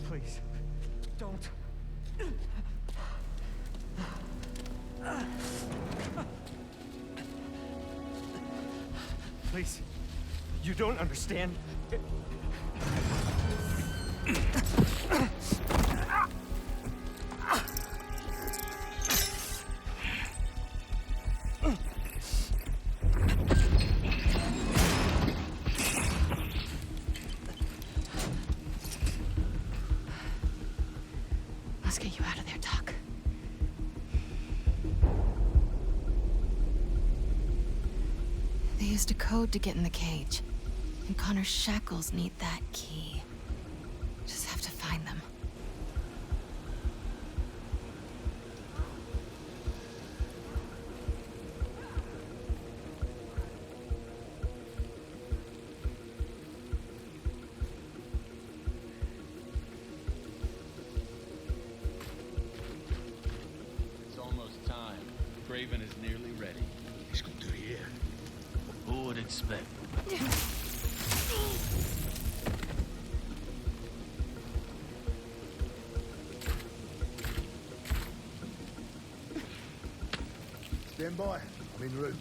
Please, don't. Please, you don't understand. Let's get you out of there, Doc. They used a code to get in the cage. And Connor's shackles need that key. Just have to find them. Craven is nearly ready. He's good to hear. Who would expect? Stand by. I'm en route.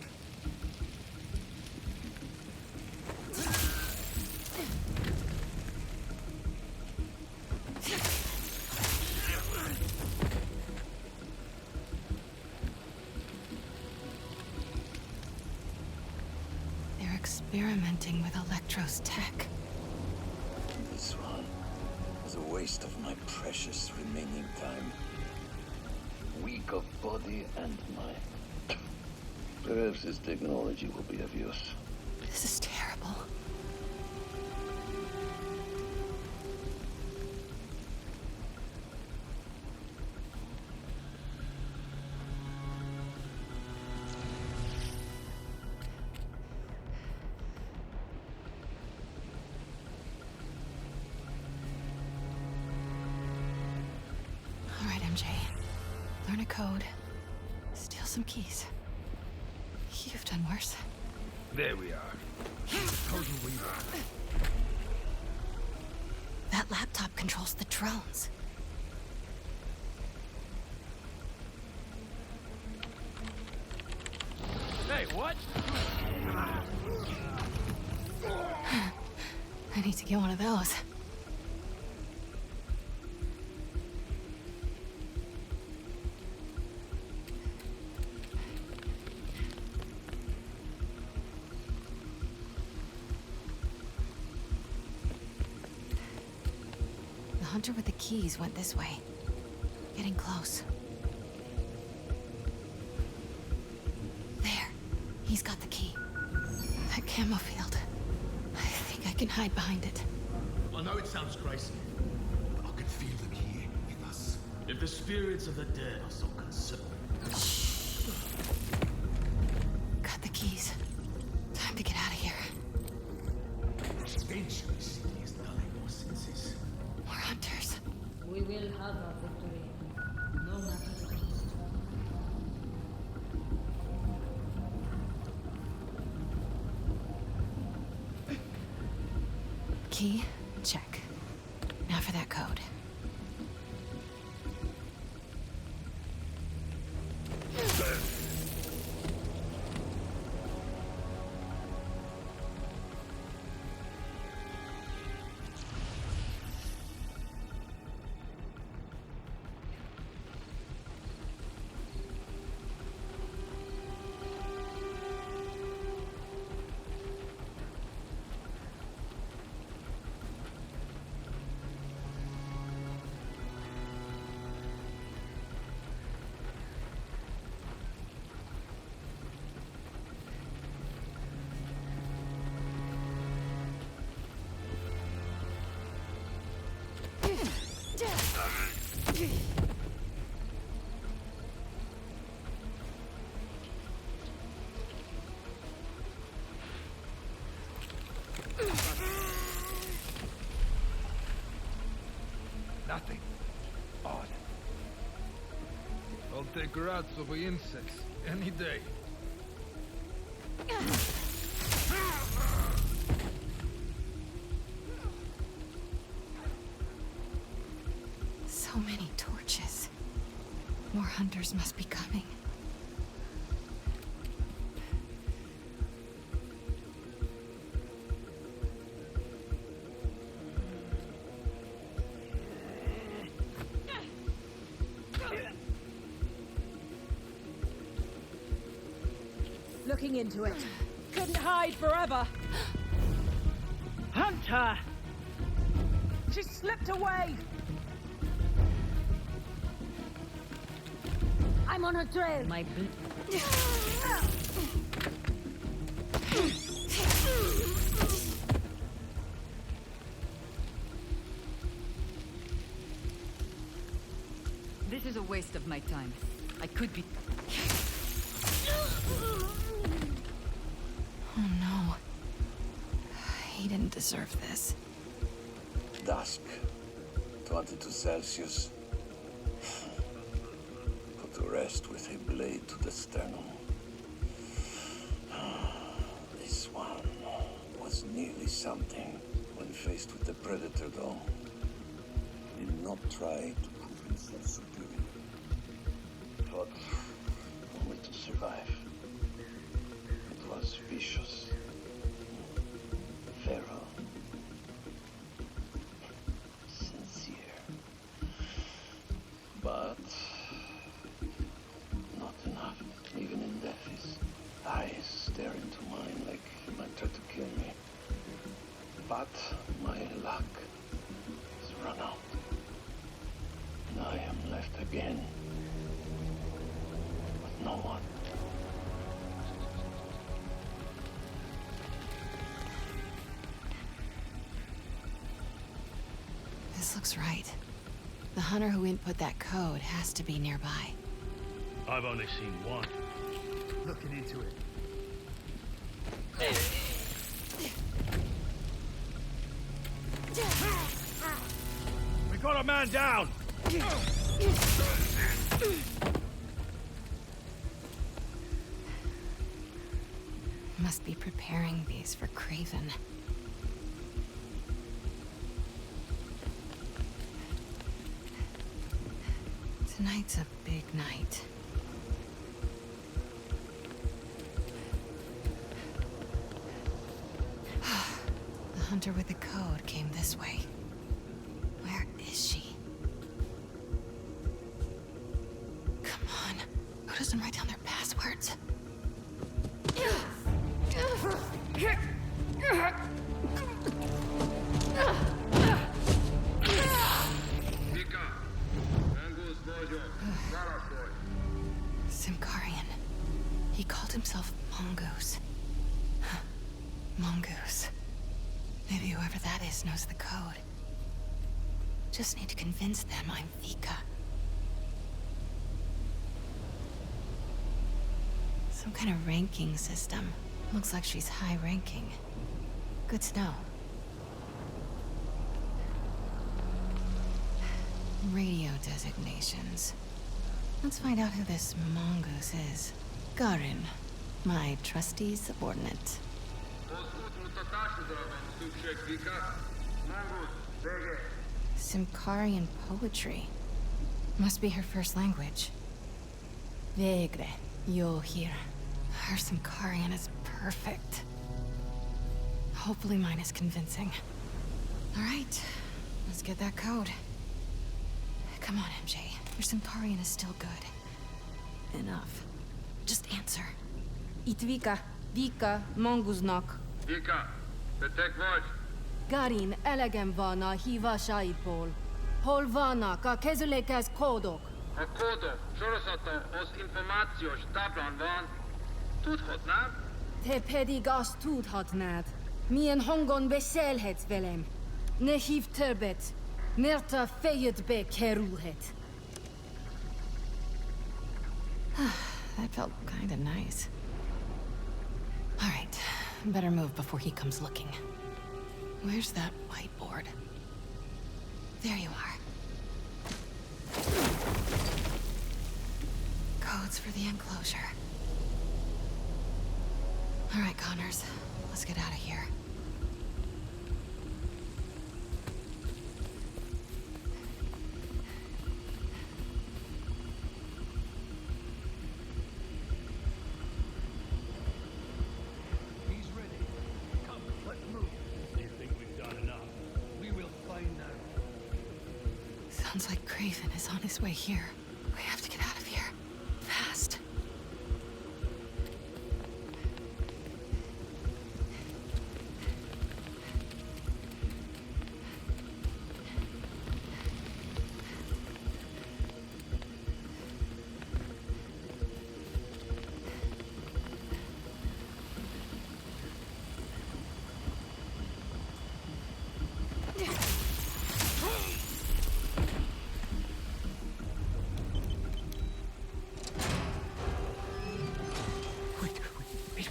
They're experimenting with Electro's tech. This one is a waste of my precious remaining time. Weak of body and mind. Perhaps this technology will be of use. This is terrible. All right, MJ. Learn a code. Steal some keys. You've done worse. There we are. How's the leader? That laptop controls the drones. Hey, what? I need to get one of those. The hunter with the keys went this way. Getting close. There. He's got the key. That camo field. I think I can hide behind it. I know it sounds crazy, but I can feel them here with us. If the spirits of the dead are so concerned. Got the keys. Time to get out of here. Eventually, city is dulling more senses. More hunters. We will have our victory. No matter the cost. Key? Check. Now for that code. Nothing. Odd. I'll take rats over insects any day. So many torches. More hunters must be coming. Looking into it. Couldn't hide forever. Hunter! She slipped away! I'm on her trail. My This is a waste of my time. I could be... Oh no. He didn't deserve this. Dusk. 22 Celsius. Put to rest. rest with a blade to the sternum. This one was nearly something when faced with the Predator, though. He did not try to prove himself superior. Fought only to survive. It was vicious, feral, sincere, but not enough. Even in death, his eyes stare into mine like he might try to kill me. But my luck has run out. And I am left again with no one. This looks right. The hunter who input that code has to be nearby. I've only seen one. Looking into it. We got a man down! Must be preparing these for Craven. Tonight's a big night. The hunter with the code came this way. Where is she? Come on. Who doesn't write down their passwords? Simkarian. He called himself Mongoose. Mongoose. Maybe whoever that is knows the code. Just need to convince them I'm Vika. Some kind of ranking system. Looks like she's high-ranking. Good to know. Radio designations. Let's find out who this Mongoose is. Garin, my trusty subordinate. Simkarian poetry. Must be her first language. Vegre, you'll hear. Her Simkarian is perfect. Hopefully mine is convincing. All right, let's get that code. Come on, MJ. Your Simkarian is still good. Enough. Just answer. Itt Vika Monguznak. Vika, te tek vagy? Garin, elegem van a hívásaidból. Hol vannak a kezülékhez kódok? A kódok sorozata az információs táblán van. Tudhatnád? Te pedig azt tudhatnád. Milyen hangon beszélhetsz velem. Ne hívd többet, mert a fejedbe kerülhet. That felt kinda nice. All right, better move before he comes looking. Where's that whiteboard? There you are. Codes for the enclosure. All right, Connors, let's get out of here. Sounds like Craven is on his way here. We have to get out of here. Fast.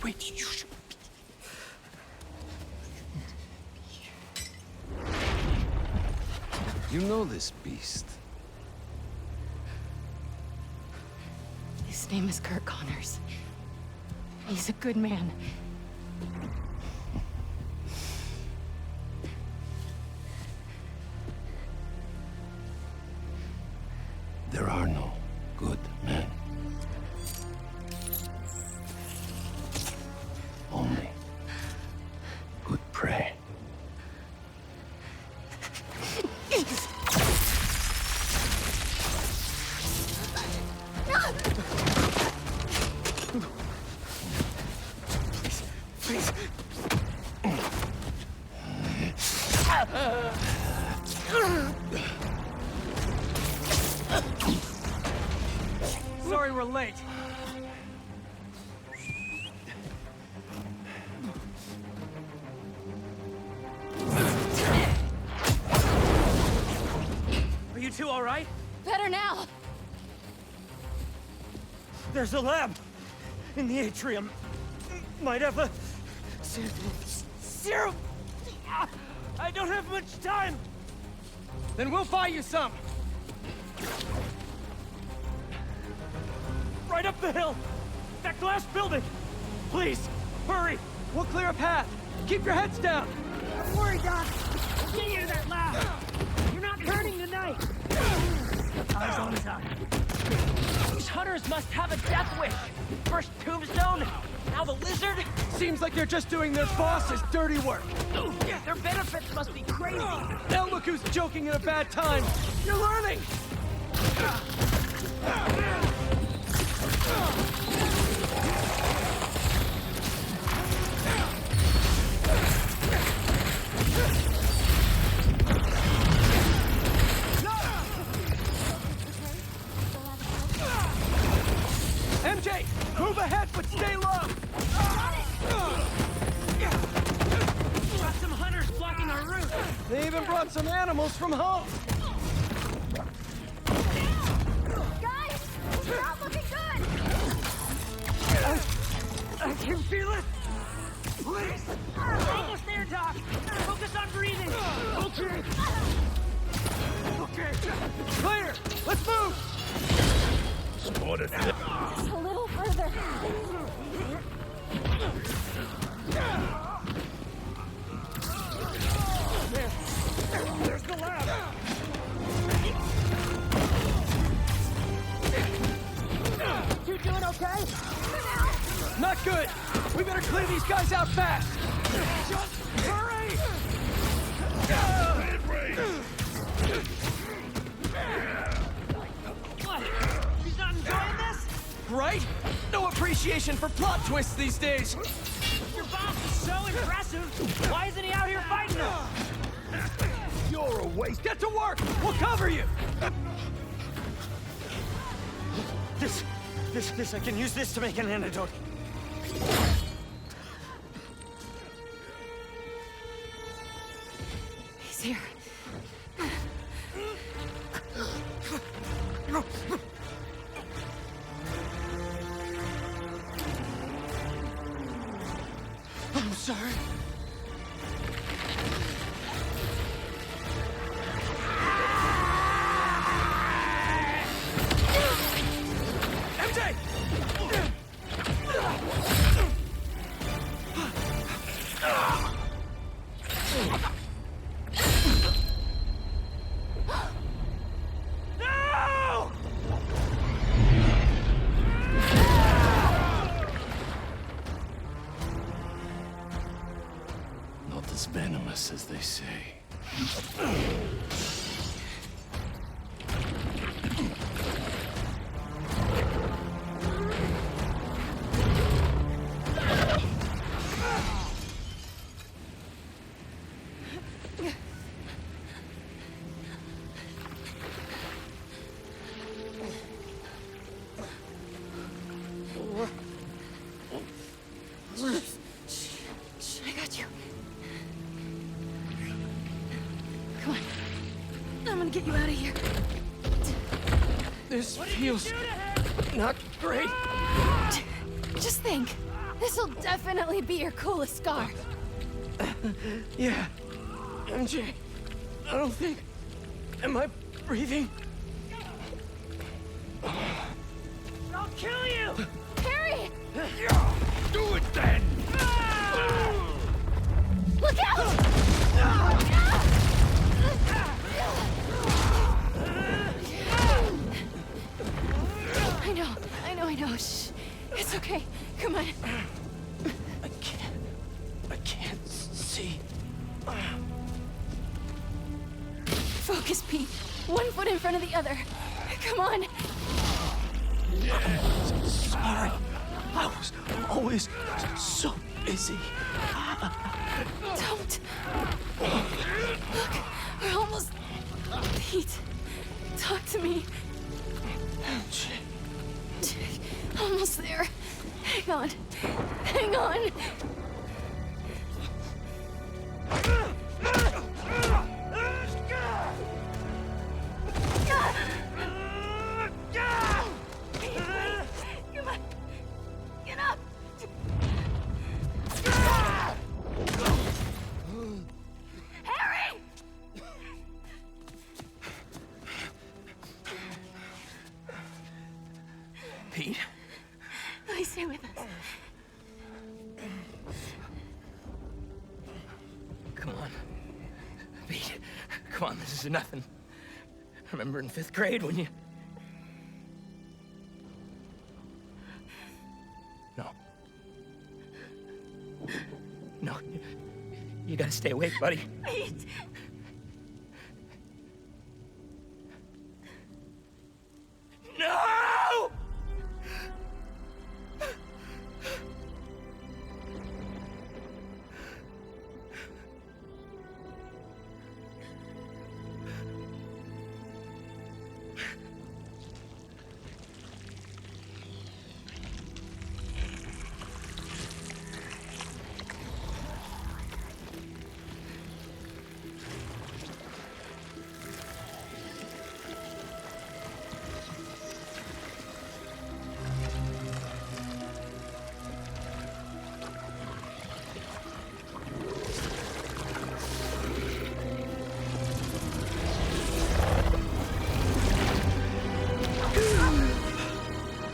Wait, you should... You know this beast. His name is Kurt Connors. He's a good man. There are no good men. Only good prey. Please. Sorry we're late. Are you two all right? Better now. There's a lab in the atrium. Might have a serum. I don't have much time. Then we'll buy you some. Right up the hill. That glass building. Please, hurry. We'll clear a path. Keep your heads down. Don't worry, Doc. We'll get you to that lab. You're not burning tonight. Eyes on time. These hunters must have a death wish. First Tombstone, now the lizard. Seems like they're just doing their boss's dirty work. Their benefits must be crazy. Now look who's joking at a bad time. You're learning. MJ, move ahead, but stay low. Got some hunters blocking our route. They even brought some animals from home. Guys, it's not looking good. I can feel it. Please. Almost there, Doc. Focus on breathing. Okay. Okay. Clear. Let's move. Spotted. Just a little further. There's the lab. You doing okay? Not good. We better clear these guys out fast. Just hurry! What? He's not enjoying this? Right? No appreciation for plot twists these days. Your boss is so impressive. Why isn't he out here fighting us? You're a waste. Get to work. We'll cover you. This, I can use this to make an antidote. He's here. I'm sorry. MJ! No! Not as venomous as they say. I got you. Come on. I'm gonna get you out of here. This feels not great. Just think. This'll definitely be your coolest scar. Yeah. MJ, I don't think... Am I breathing? I'll kill you! No, shh. It's okay. Come on. I can't see. Focus, Pete. One foot in front of the other. Come on. Sorry. I was always so busy. Don't. Look, we're almost... Pete, talk to me. Almost there. Hang on. Hang on. Come on. Get up. Harry! Pete? Please stay with us. Come on. Pete, come on, this is nothing. Remember in 5th grade when you... No. No, you gotta stay awake, buddy. Pete! No!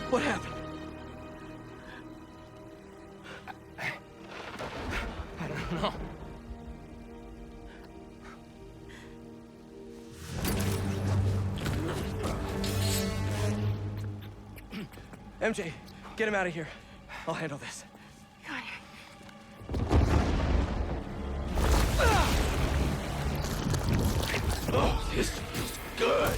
What happened? I don't know. MJ, get him out of here. I'll handle this. Oh, this is good.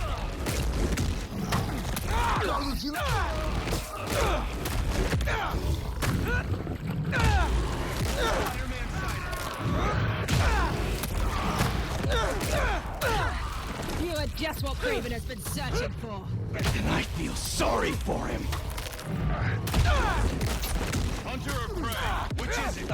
You are just what Kraven has been searching for. And I feel sorry for him. Hunter or prey? Which is it?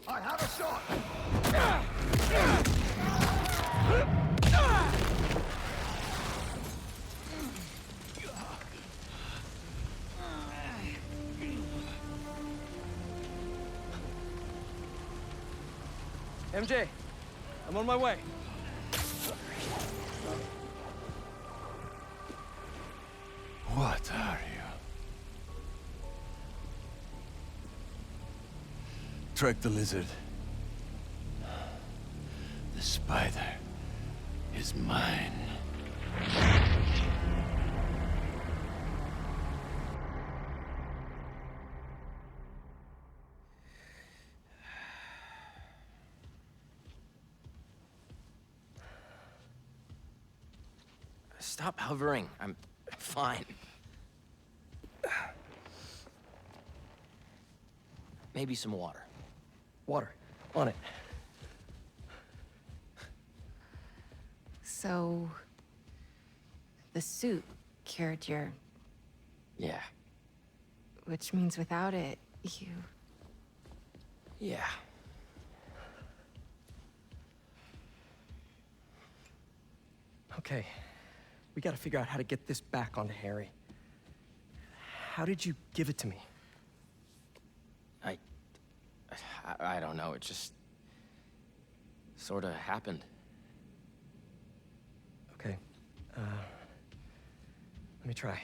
I have a shot! MJ, I'm on my way. What are you? Trek the lizard. The spider is mine. Stop hovering. I'm fine. Maybe some water. Water. On it. So... the suit cured your... Yeah. Which means without it, you... Yeah. Okay. We gotta figure out how to get this back onto Harry. How did you give it to me? I don't know, it just... sorta happened. Okay. Let me try.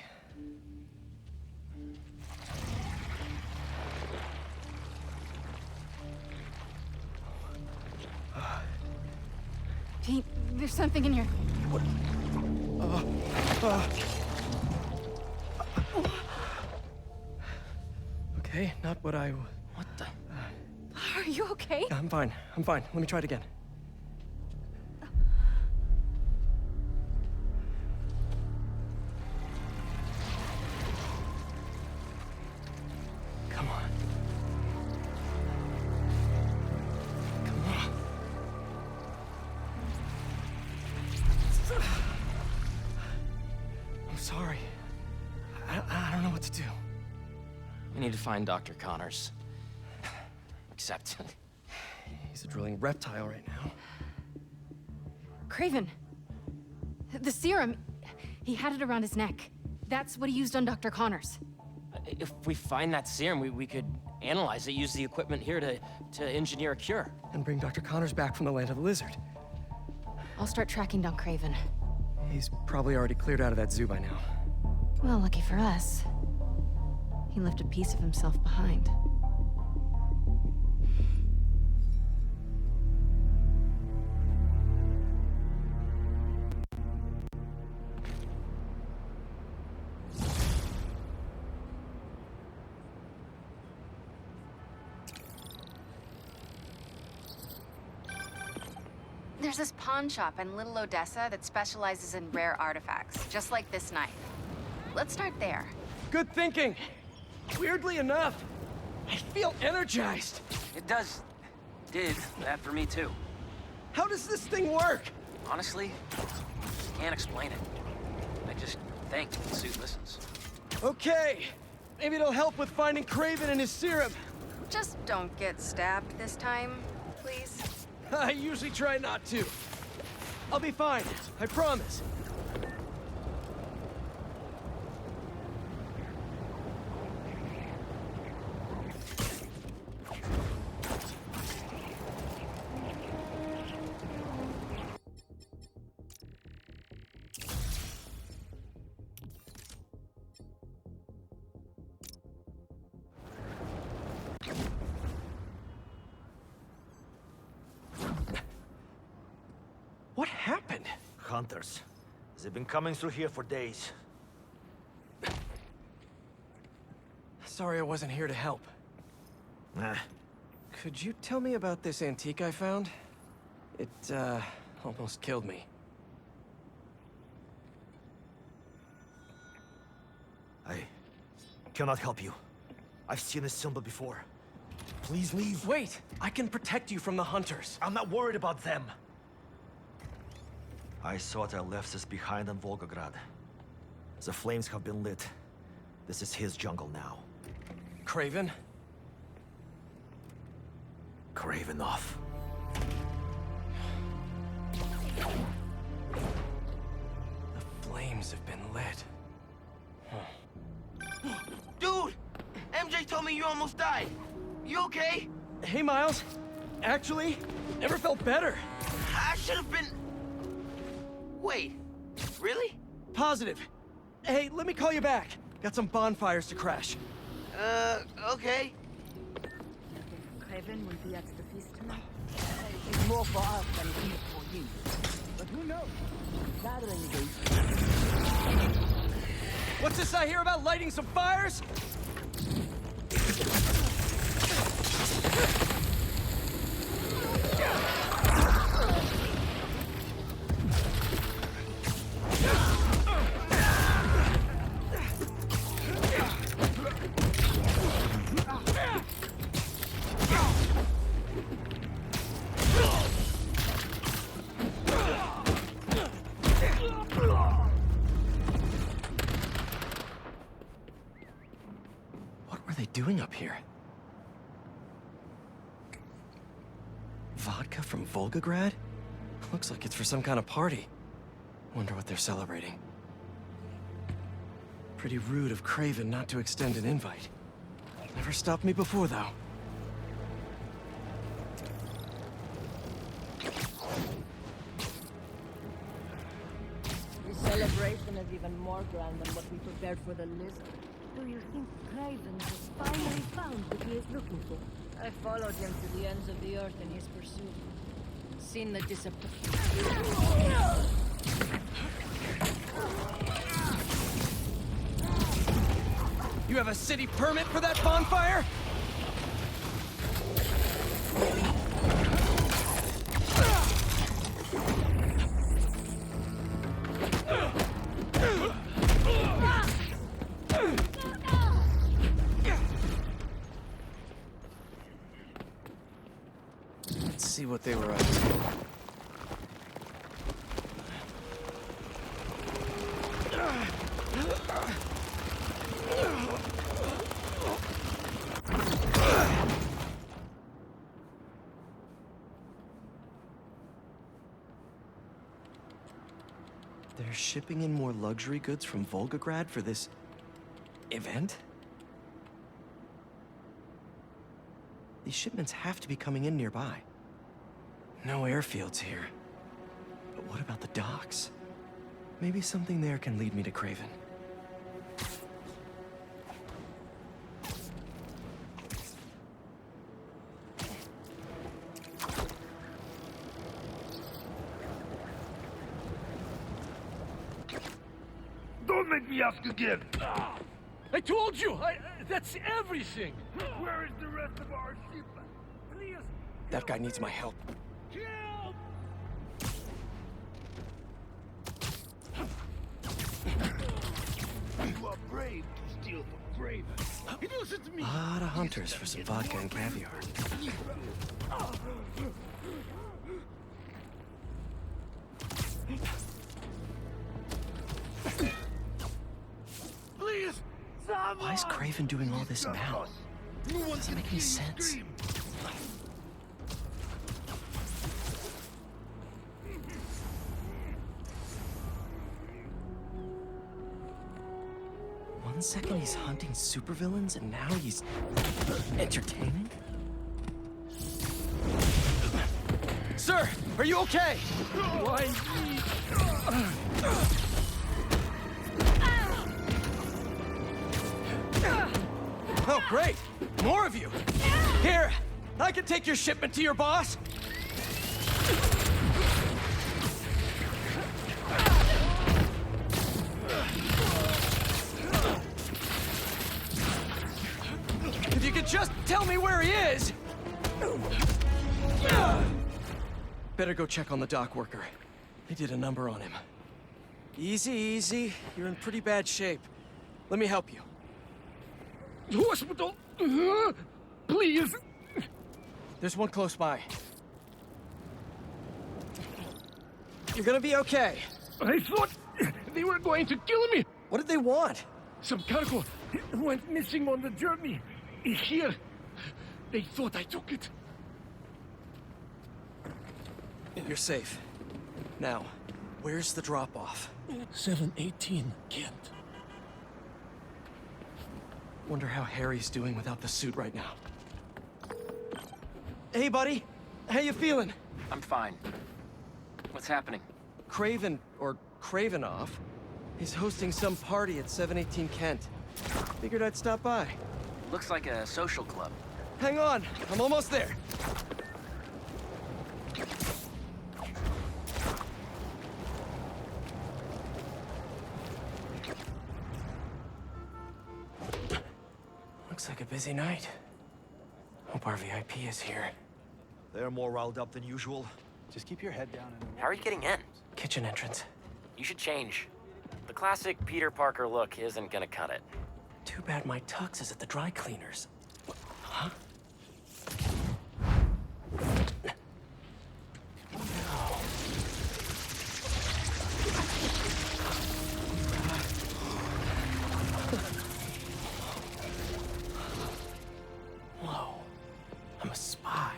Pete, there's something in your... What? Okay, not what I... What the... Are you okay? I'm fine. I'm fine. Let me try it again. Come on. Come on. I'm sorry. I don't know what to do. We need to find Dr. Connors. Except... he's a drooling reptile right now. Craven. The serum. He had it around his neck. That's what he used on Dr. Connors. If we find that serum, we could analyze it, use the equipment here to engineer a cure. And bring Dr. Connors back from the Land of the Lizard. I'll start tracking down Craven. He's probably already cleared out of that zoo by now. Well, lucky for us. He left a piece of himself behind. There's this pawn shop in Little Odessa that specializes in rare artifacts, just like this knife. Let's start there. Good thinking! Weirdly enough, I feel energized. It did that for me too. How does this thing work? Honestly, can't explain it. I just think the suit listens. Okay, maybe it'll help with finding Craven and his serum. Just don't get stabbed this time, please. I usually try not to. I'll be fine, I promise. What happened? Hunters. They've been coming through here for days. Sorry I wasn't here to help. Nah. Could you tell me about this antique I found? It, almost killed me. I cannot help you. I've seen this symbol before. Please leave. Wait! I can protect you from the Hunters. I'm not worried about them. I thought I left this behind in Volgograd. The flames have been lit. This is his jungle now. Craven? Cravenov. The flames have been lit. Dude! MJ told me you almost died. You okay? Hey, Miles. Actually, never felt better. I should have been... Wait, really? Positive. Hey, let me call you back. Got some bonfires to crash. Okay. Craven will be at the feast tonight. It's more for us than it is for you. But who knows? Gathering these. What's this I hear about lighting some fires? Doing up here? Vodka from Volgograd? Looks like it's for some kind of party. Wonder what they're celebrating. Pretty rude of Craven not to extend an invite. Never stopped me before, though. The celebration is even more grand than what we prepared for the lizard. Do you think Craven has finally found what he is looking for? I followed him to the ends of the earth in his pursuit. Seen the disappointment. You have a city permit for that bonfire? Let's see what they were up to. They're shipping in more luxury goods from Volgograd for this event? These shipments have to be coming in nearby. No airfields here. But what about the docks? Maybe something there can lead me to Craven. Don't make me ask again! I told you! That's everything! Where is the rest of our shipment? Please! That guy needs my help. Help! You are brave to steal from Craven. It wasn't me! A lot of hunters for some vodka and caviar. Please! Someone! Why is Craven doing all this now? Doesn't make any sense. One second he's hunting supervillains, and now he's entertaining? Sir, are you okay? Why me? Oh, great! More of you! Here, I can take your shipment to your boss! If you could just tell me where he is! Better go check on the dock worker. They did a number on him. Easy, easy. You're in pretty bad shape. Let me help you. Hospital! Please! There's one close by. You're gonna be okay. I thought they were going to kill me! What did they want? Some cargo went missing on the journey. Here. They thought I took it. You're safe. Now, where's the drop-off? 718 Kent. Wonder how Harry's doing without the suit right now. Hey, buddy. How you feeling? I'm fine. What's happening? Craven, or Cravenoff, is hosting some party at 718 Kent. Figured I'd stop by. Looks like a social club. Hang on, I'm almost there. Looks like a busy night. Hope our VIP is here. They're more riled up than usual. Just keep your head down and... How are you getting in? Kitchen entrance. You should change. The classic Peter Parker look isn't gonna cut it. Too bad my tux is at the dry cleaners. Huh? Whoa. I'm a spy.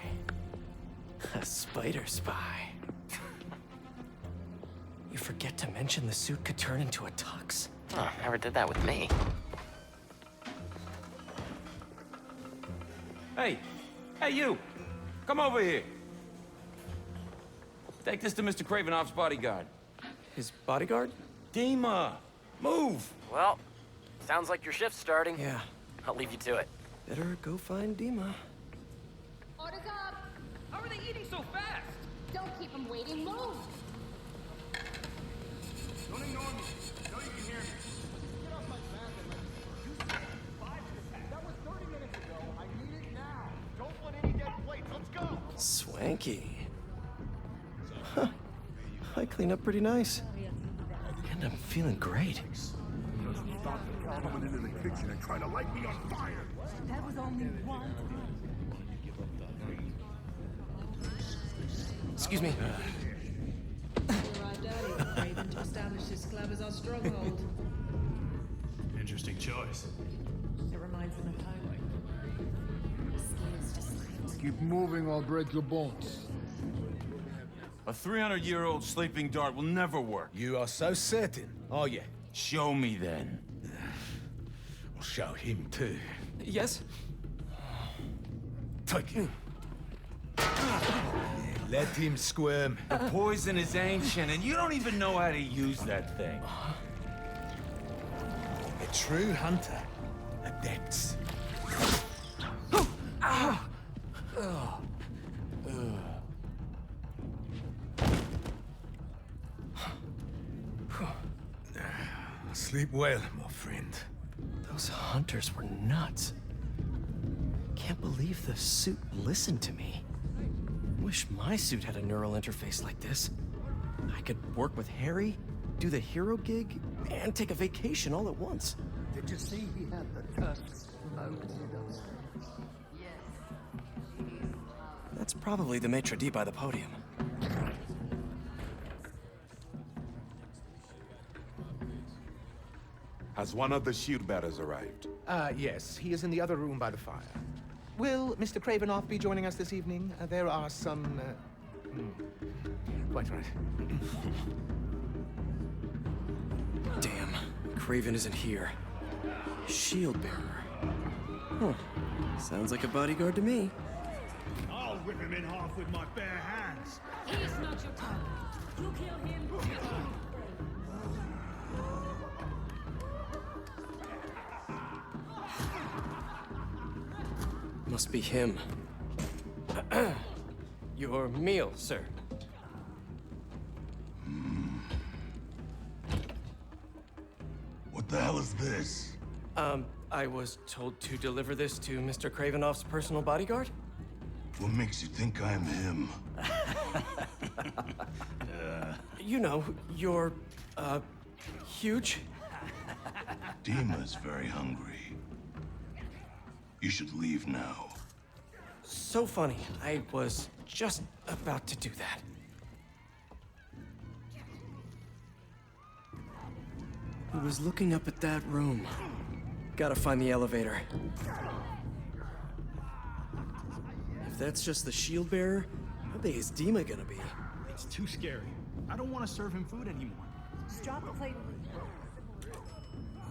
A spider spy. You forget to mention the suit could turn into a tux. Oh, never did that with me. Hey! Hey, you! Come over here! Take this to Mr. Kravinoff's bodyguard. His bodyguard? Dima! Move! Well, sounds like your shift's starting. Yeah. I'll leave you to it. Better go find Dima. Orders up! How are they eating so fast? Don't keep them waiting. Move! Don't ignore me. I know you can hear me. Get off my back and let me. That was 30 minutes ago. I need it now. Don't want any dead plates. Let's go. Swanky. Huh. I clean up pretty nice. And I'm feeling great. Doesn't stop them coming into the kitchen and trying to light me on fire. That was only one. Excuse me. Arrived early, Craven, to establish this club as our stronghold. Interesting choice. It reminds him of home. Keep moving, I'll break your bones. A 300-year-old sleeping dart will never work. You are so certain, are you? Show me then. I'll show him too. Yes? Take it. Let him squirm. The poison is ancient, and you don't even know how to use that thing. A true hunter. Adepts. Sleep well, my friend. Those hunters were nuts. Can't believe the suit listened to me. Wish my suit had a neural interface like this. I could work with Harry, do the hero gig, and take a vacation all at once. Did you see he had the tusks loaded up? That's probably the maitre d' by the podium. Has one of the shield bearers arrived? Yes. He is in the other room by the fire. Will Mr. Kravinoff be joining us this evening? There are some, Quite right. Damn, Craven isn't here. Shield bearer. Huh. Sounds like a bodyguard to me. I'll rip him in half with my bare hands. He's not your target. You kill him. Must be him. Your meal, sir. What the hell is this? I was told to deliver this to Mr. Kravinoff's personal bodyguard? What makes you think I'm him? You know, you're, huge. Dima's very hungry. You should leave now. So funny. I was just about to do that. He was looking up at that room. Gotta find the elevator. If that's just the shield bearer, how big is Dima gonna be? It's too scary. I don't want to serve him food anymore. Just drop the plate.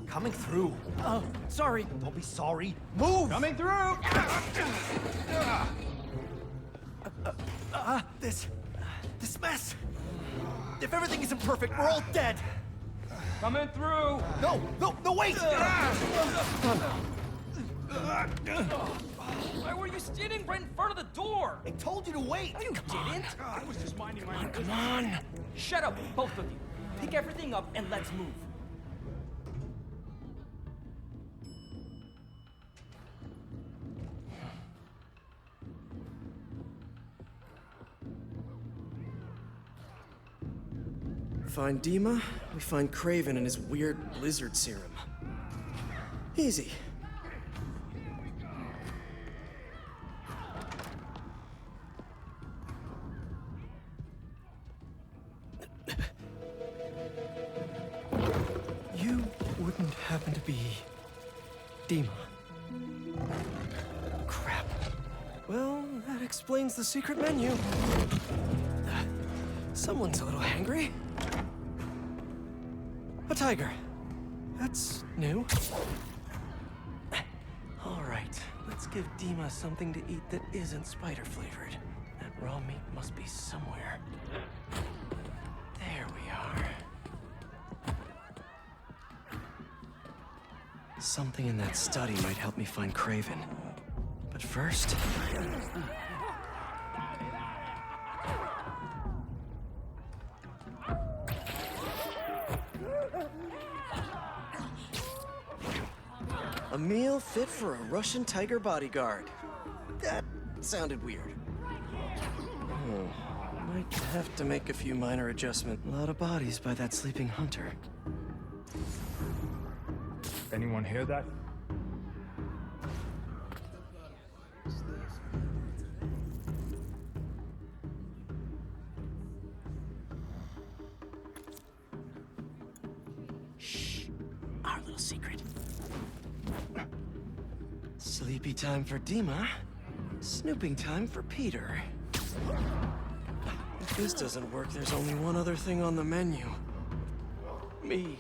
Coming through. Sorry. Don't be sorry. Move! Coming through! This mess. If everything isn't perfect, we're all dead. Coming through! No, wait! Why were you standing right in front of the door? I told you to wait. You didn't. I was just minding my own business. Come on. Shut up, both of you. Pick everything up and let's move. Find Dima, we find Craven and his weird lizard serum. Easy. You wouldn't happen to be Dima. Crap. Well, that explains the secret menu. Someone's a little hangry. A tiger. That's new. All right, let's give Dima something to eat that isn't spider-flavored. That Raw meat must be somewhere. There we are. Something in that study might help me find Craven. But first... a meal fit for a Russian tiger bodyguard. That sounded weird. Might have to make a few minor adjustments. A lot of bodies by that sleeping hunter. Anyone hear that? Shh. Our little secret. Sleepy time for Dima. Snooping time for Peter. If this doesn't work, there's only one other thing on the menu. Me.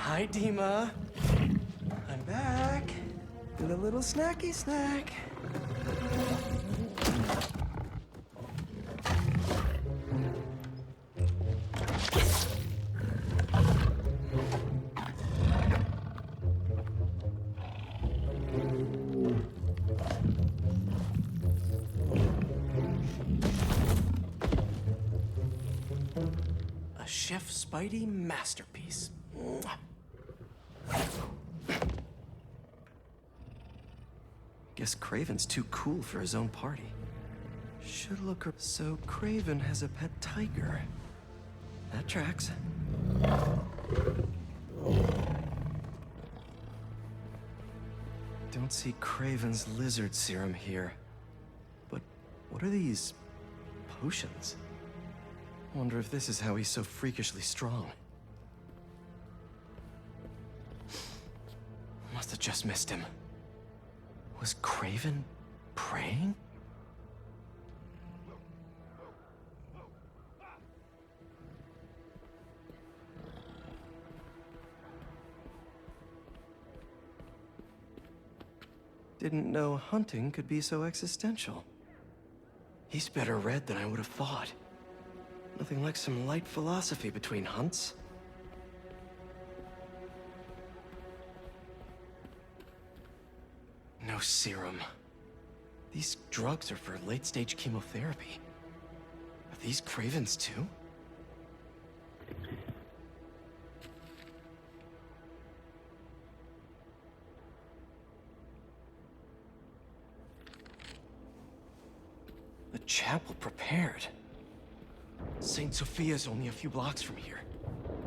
Hi, Dima. I'm back with a little snacky snack. A Chef Spidey masterpiece. Guess Craven's too cool for his own party. Should look. So Craven has a pet tiger. That tracks. Don't see Craven's lizard serum here. But what are these potions? Wonder if this is how he's so freakishly strong. Must have just missed him. Was Craven praying? Didn't know hunting could be so existential. He's better read than I would have thought. Nothing like some light philosophy between hunts. No serum. These drugs are for late-stage chemotherapy. Are these Cravens too? The chapel prepared. St. Sophia's only a few blocks from here.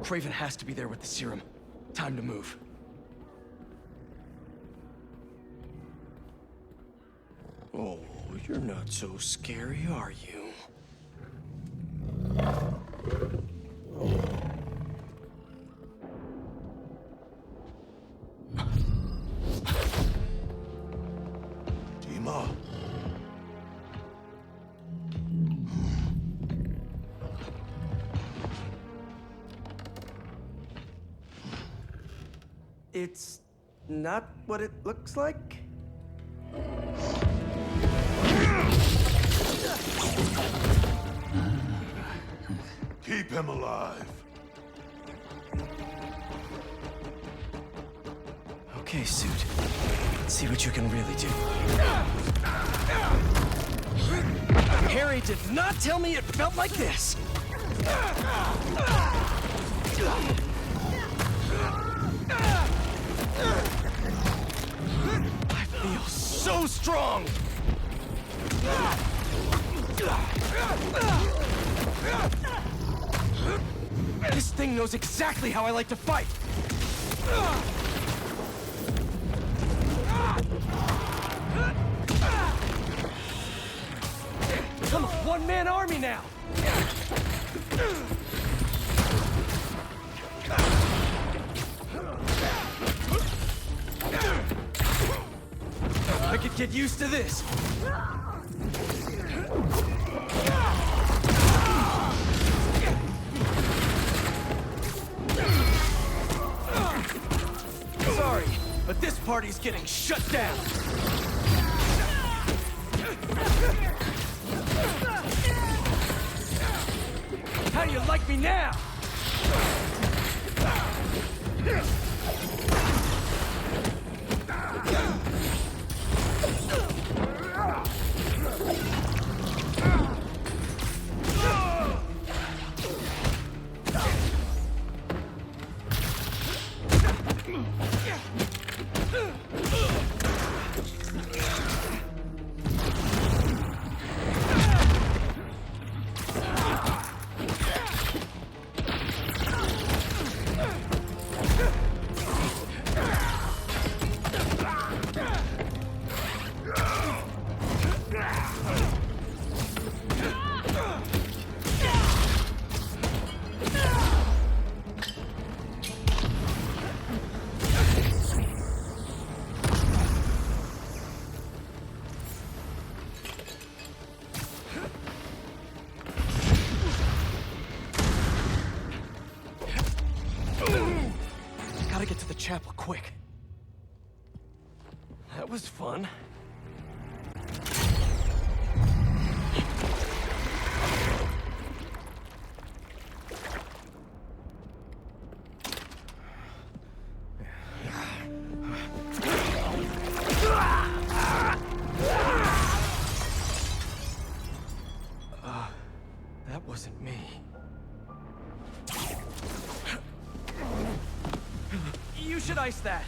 Craven has to be there with the serum. Time to move. Oh, you're not so scary, are you? Dima. It's not what it looks like? Keep him alive. Okay, Suit. Let's see what you can really do. Harry did not tell me it felt like this! I feel so strong! This thing knows exactly how I like to fight! I'm a one-man army now! I could get used to this! Sorry, but this party's getting shut down. How do you like me now? Gotta get to the chapel quick. That was fun. That wasn't me. You should ice that.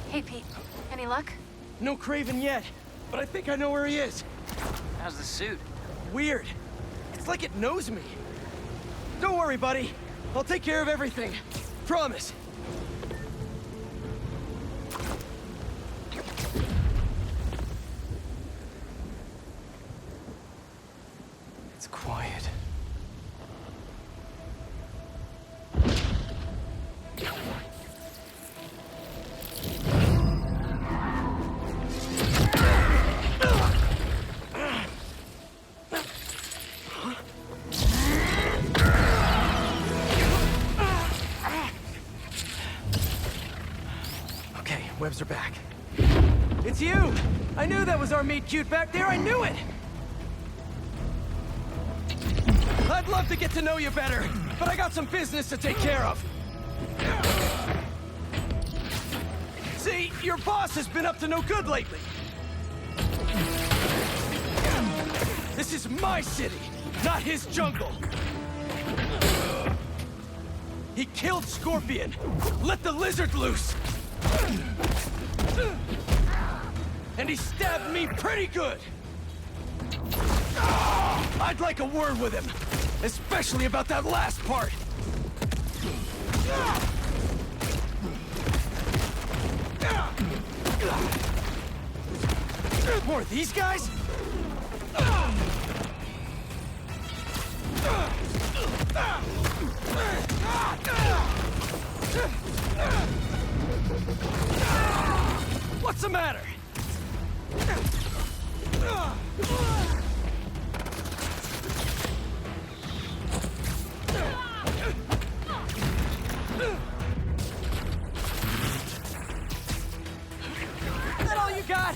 Hey, Pete. Any luck? No Craven yet, but I think I know where he is. How's the suit? Weird. It's like it knows me. Don't worry, buddy. I'll take care of everything. Promise. It's quiet. Okay, webs are back. It's you! I knew that was our meet cute back there, I knew it! I'd love to get to know you better, but I got some business to take care of. See, your boss has been up to no good lately. This is my city, not his jungle. He killed Scorpion. Let the lizard loose. And he stabbed me pretty good. I'd like a word with him, especially about that last part. More of these guys? What's the matter? Is that all you got?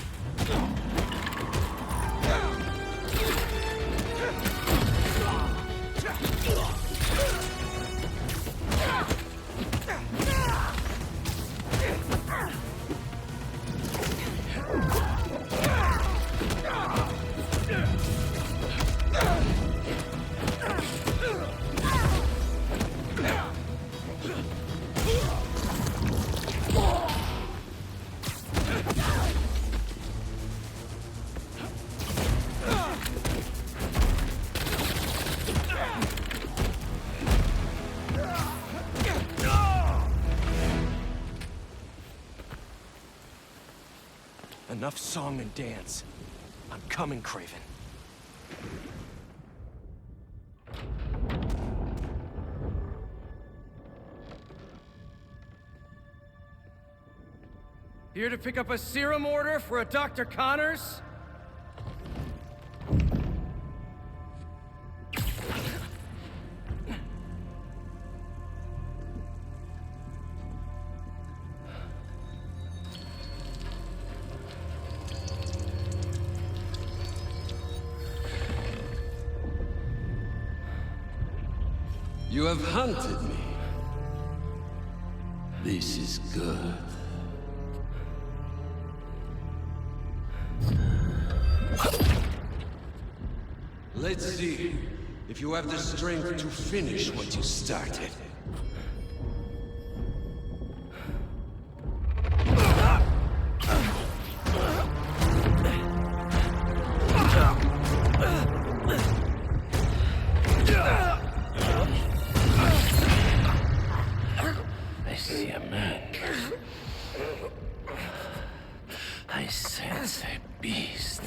Enough song and dance. I'm coming, Craven. Here to pick up a serum order for a Dr. Connors? You have hunted me. This is good. Let's see if you have the strength to finish what you started. I see a man. I sense a beast.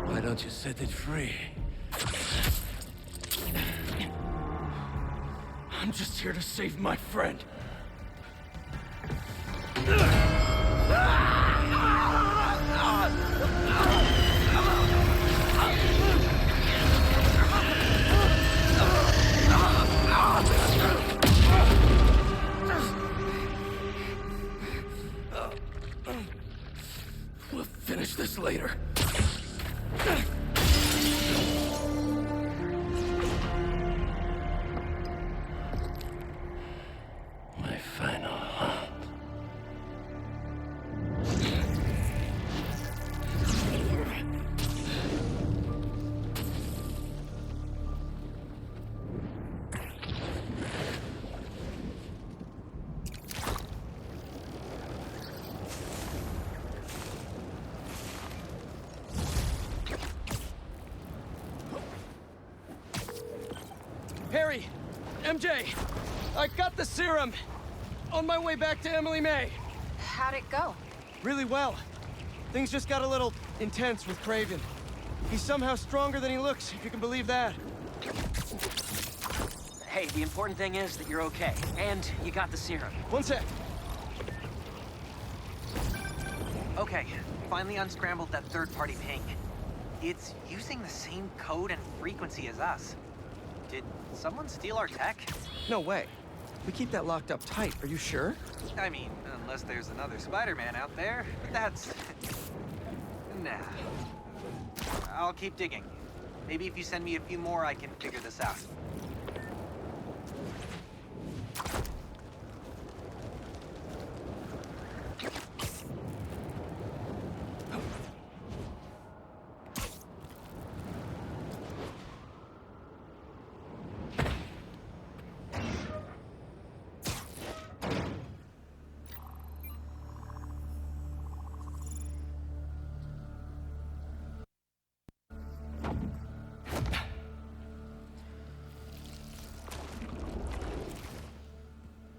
Why don't you set it free? I'm just here to save my friend. We'll finish this later. My final hunt. Harry! MJ! I got the serum! On my way back to Emily May! How'd it go? Really well. Things just got a little intense with Kraven. He's somehow stronger than he looks, if you can believe that. Hey, the important thing is that you're okay. And you got the serum. One sec. Okay, finally unscrambled that third-party ping. It's using the same code and frequency as us. Did someone steal our tech? No way. We keep that locked up tight, are you sure? I mean, unless there's another Spider-Man out there, that's... Nah. I'll keep digging. Maybe if you send me a few more, I can figure this out.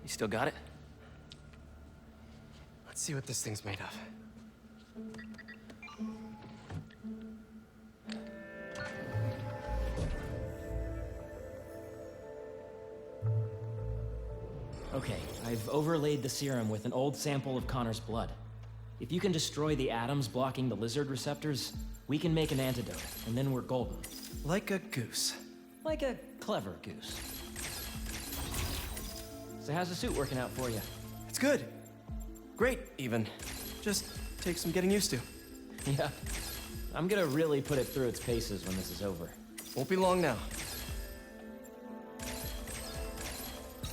You still got it? Let's see what this thing's made of. Okay, I've overlaid the serum with an old sample of Connor's blood. If you can destroy the atoms blocking the lizard receptors, we can make an antidote, and then we're golden. Like a goose. Like a clever goose. So how's the suit working out for you? It's good. Great, even. Just takes some getting used to. Yeah. I'm gonna really put it through its paces when this is over. Won't be long now.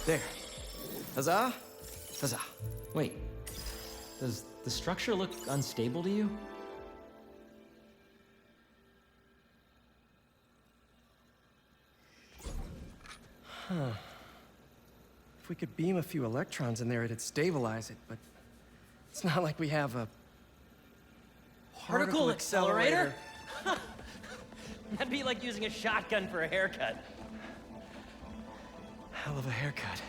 There. Huzzah! Huzzah. Wait. Does the structure look unstable to you? Huh. If we could beam a few electrons in there, it'd stabilize it, but it's not like we have a particle accelerator. That'd be like using a shotgun for a haircut. Hell of a haircut.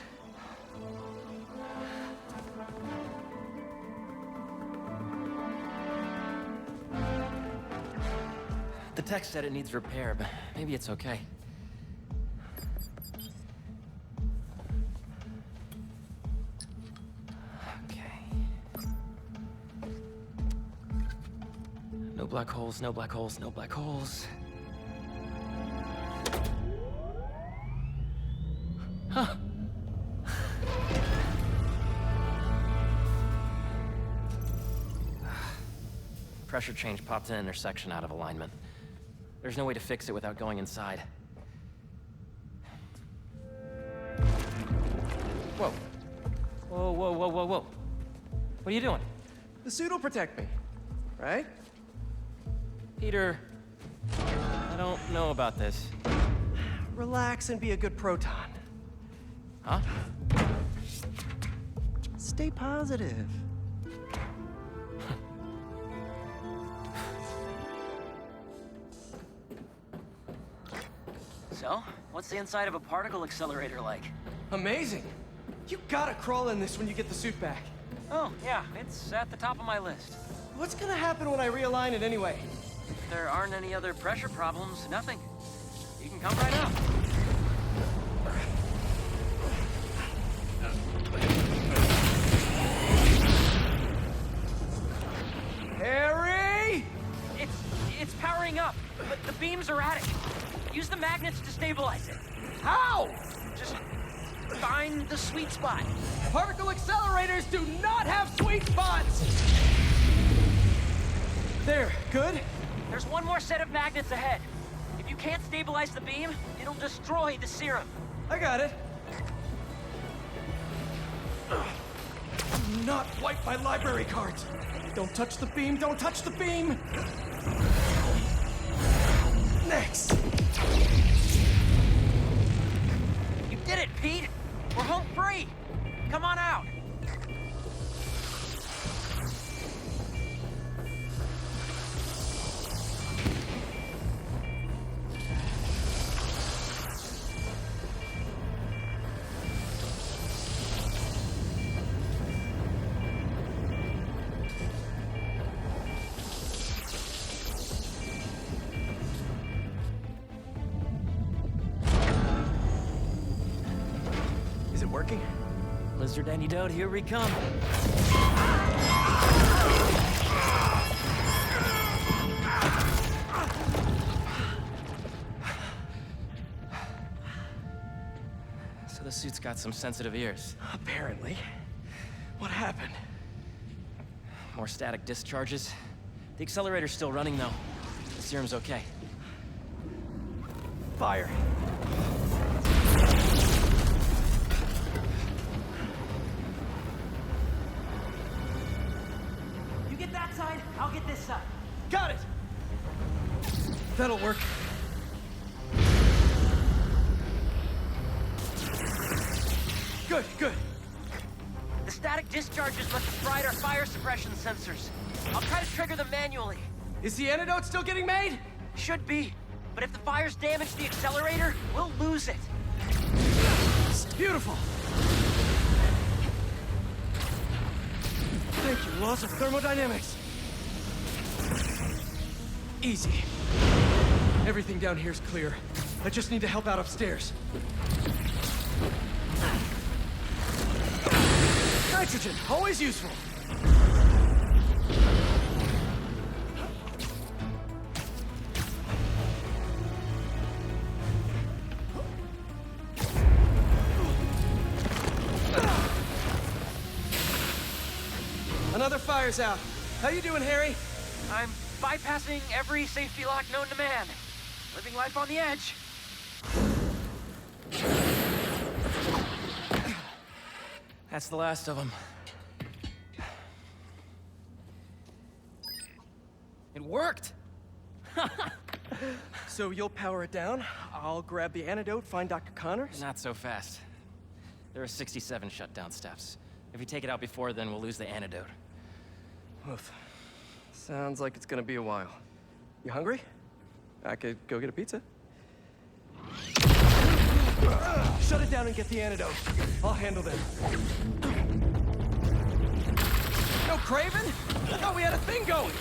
The tech said it needs repair, but maybe it's okay. No black holes, no black holes, no black holes. Huh. Pressure change popped an intersection out of alignment. There's no way to fix it without going inside. Whoa. Whoa, whoa, whoa, whoa, whoa. What are you doing? The suit will protect me, right? Peter, I don't know about this. Relax and be a good proton. Huh? Stay positive. So, what's the inside of a particle accelerator like? Amazing. You gotta crawl in this when you get the suit back. Oh, yeah, it's at the top of my list. What's gonna happen when I realign it anyway? If there aren't any other pressure problems, nothing. You can come right out. Harry! It's powering up, but the beam's erratic. Use the magnets to stabilize it. How? Just find the sweet spot. Particle accelerators do not have sweet spots! There, good? There's one more set of magnets ahead. If you can't stabilize the beam, it'll destroy the serum. I got it. Do not wipe my library cards. Don't touch the beam, don't touch the beam! Next! You did it, Pete! We're home free! Come on out! Is it working? Lizard antidote, here we come. So the suit's got some sensitive ears. Apparently. What happened? More static discharges. The accelerator's still running, though. The serum's okay. Fire. You get that side, I'll get this side. Got it! That'll work. Good, good. The static discharges must have fried our fire suppression sensors. I'll try to trigger them manually. Is the antidote still getting made? Should be. But if the fires damage the accelerator, we'll lose it. Beautiful. Thank you, laws of thermodynamics. Easy. Everything down here's clear. I just need to help out upstairs. Nitrogen, always useful. Another fire's out. How you doing, Harry? I'm bypassing every safety lock known to man. Living life on the edge. That's the last of them. It worked! So you'll power it down, I'll grab the antidote, find Dr. Connors? Not so fast. There are 67 shutdown steps. If we take it out before then, we'll lose the antidote. Oof. Sounds like it's gonna be a while. You hungry? I could go get a pizza. Shut it down and get the antidote. I'll handle them. No Craven? I thought we had a thing going.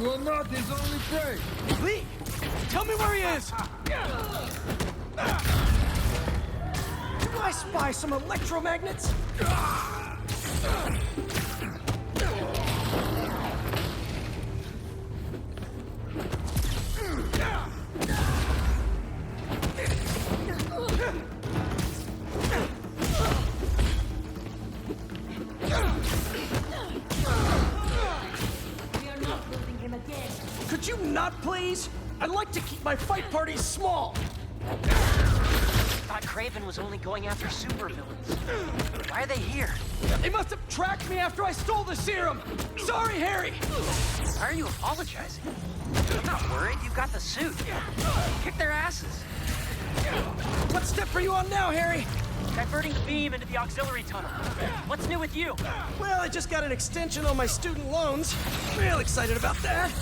You are not his only prey. Lee, tell me where he is. Do I spy some electromagnets? you not, please? I'd like to keep my fight parties small. Thought Kraven was only going after supervillains. Why are they here? They must have tracked me after I stole the serum. Sorry, Harry. Why are you apologizing? I'm not worried. You got the suit. Kick their asses. What step are you on now, Harry? Diverting the beam into the auxiliary tunnel. What's new with you? Well, I just got an extension on my student loans. Real excited about that.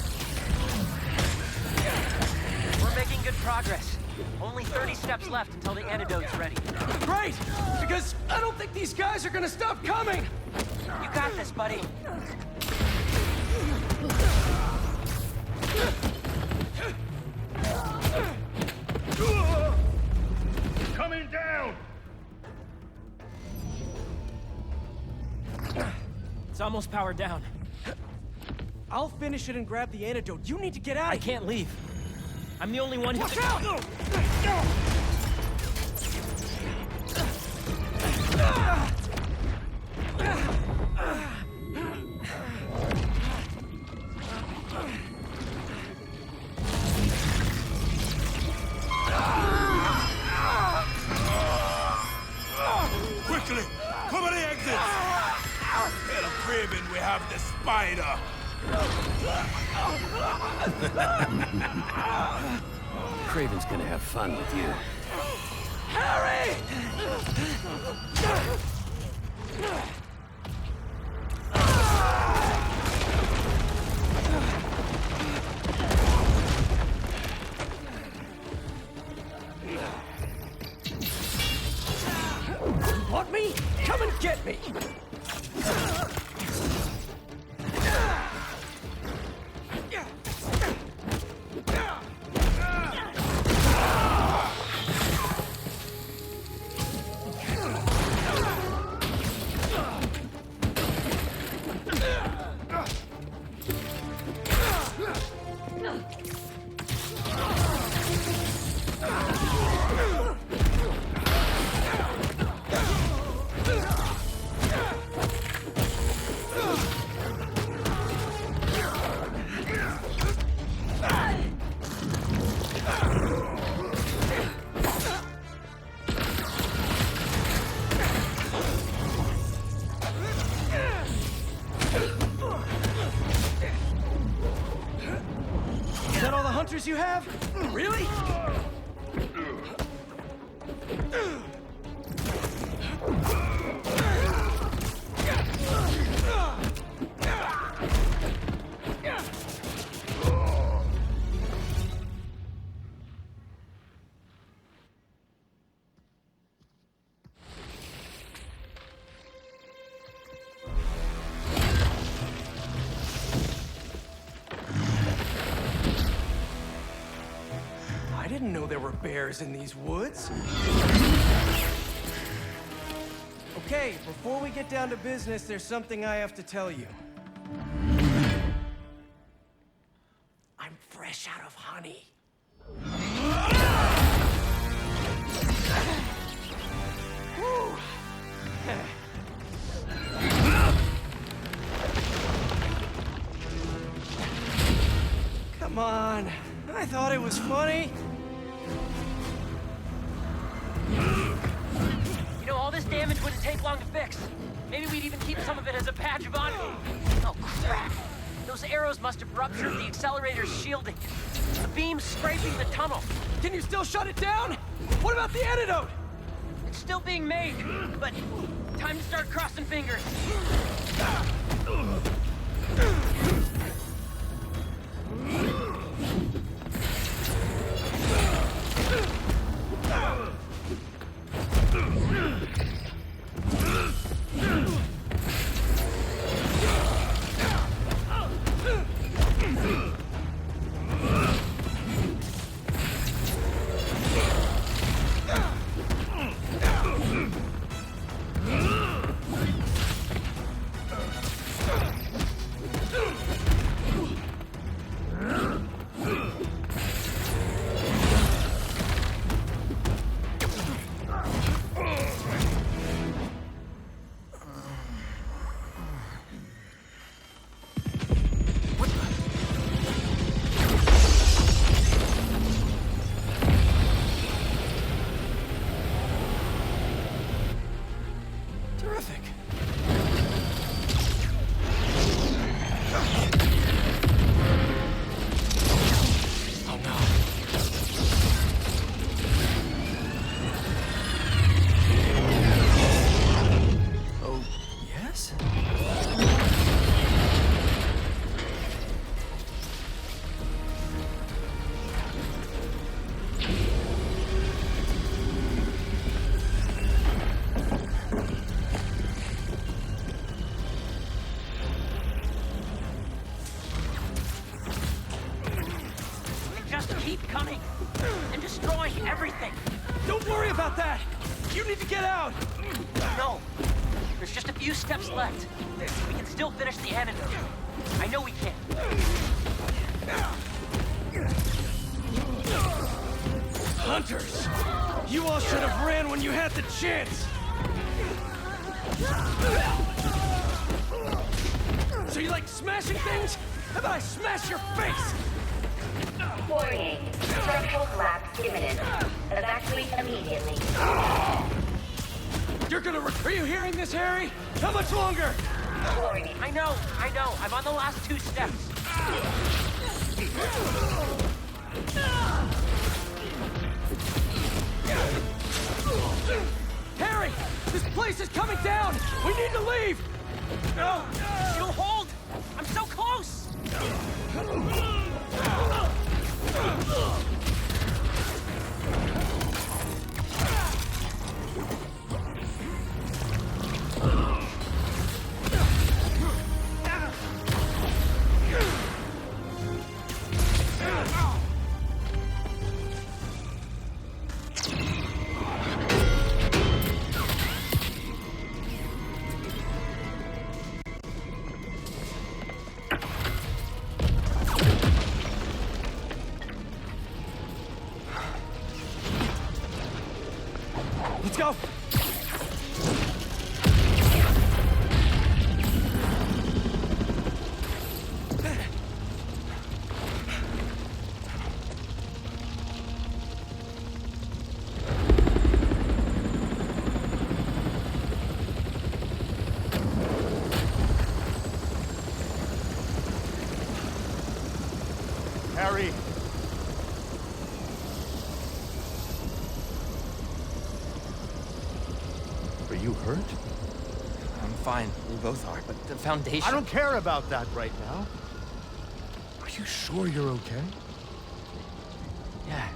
We're making good progress. Only 30 steps left until the antidote's ready. Great! Because I don't think these guys are gonna stop coming! You got this, buddy. Coming down! It's almost powered down. I'll finish it and grab the antidote. You need to get out. I can't leave. I'm the only one who Watch can... out! Quickly! Cover the exits! Tell Kraven we have the spider! Kraven's gonna have fun with you. Harry! Want me? Come and get me! Is that all the hunters you have? Really? I didn't know there were bears in these woods. Okay, before we get down to business, there's something I have to tell you. I'm fresh out of honey. Whew. Come on. I thought it was funny. You know, all this damage wouldn't take long to fix. Maybe we'd even keep some of it as a badge of honor. Oh, crap. Those arrows must have ruptured the accelerator's shielding. The beam's scraping the tunnel. Can you still shut it down? What about the antidote? It's still being made, but time to start crossing fingers. keep coming and destroying everything. Don't worry about that! You need to get out! No. There's just a few steps left. We can still finish the antidote. I know we can. Hunters! You all should have ran when you had the chance! So you like smashing things? How about I smash your face? Warning. Structural collapse imminent. Evacuate immediately. Are you hearing this, Harry? How much longer? Warning. I know. I'm on the last 2 steps. Harry! This place is coming down! We need to leave! No! It'll hold! I'm so close! Let's go! Harry! Are you hurt? I'm fine. We both are, but the Foundation... I don't care about that right now. Are you sure you're okay? Yeah.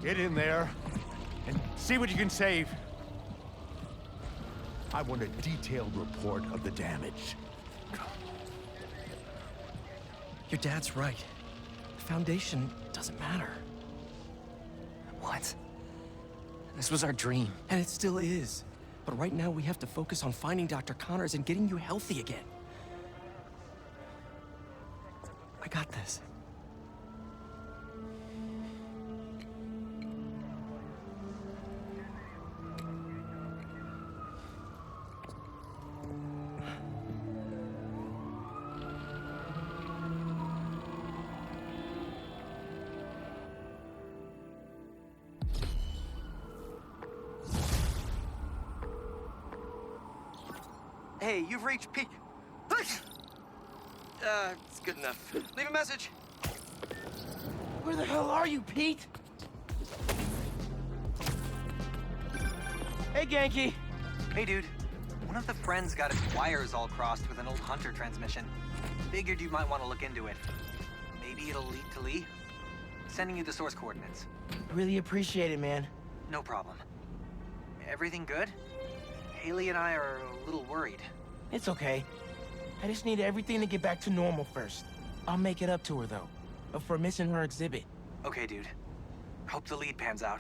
Get in there and see what you can save. I want a detailed report of the damage. Your dad's right. The Foundation doesn't matter. What? This was our dream. And it still is. But right now we have to focus on finding Dr. Connors and getting you healthy again. I got this. Hey, you've reached peak. It's good enough. Leave a message. Where the hell are you, Pete? Hey, Genki. Hey, dude. One of the friends got its wires all crossed with an old Hunter transmission. Figured you might want to look into it. Maybe it'll lead to Lee. Sending you the source coordinates. Really appreciate it, man. No problem. Everything good? Haley and I are a little worried. It's okay. I just need everything to get back to normal first. I'll make it up to her, though. For missing her exhibit. Okay, dude. Hope the lead pans out.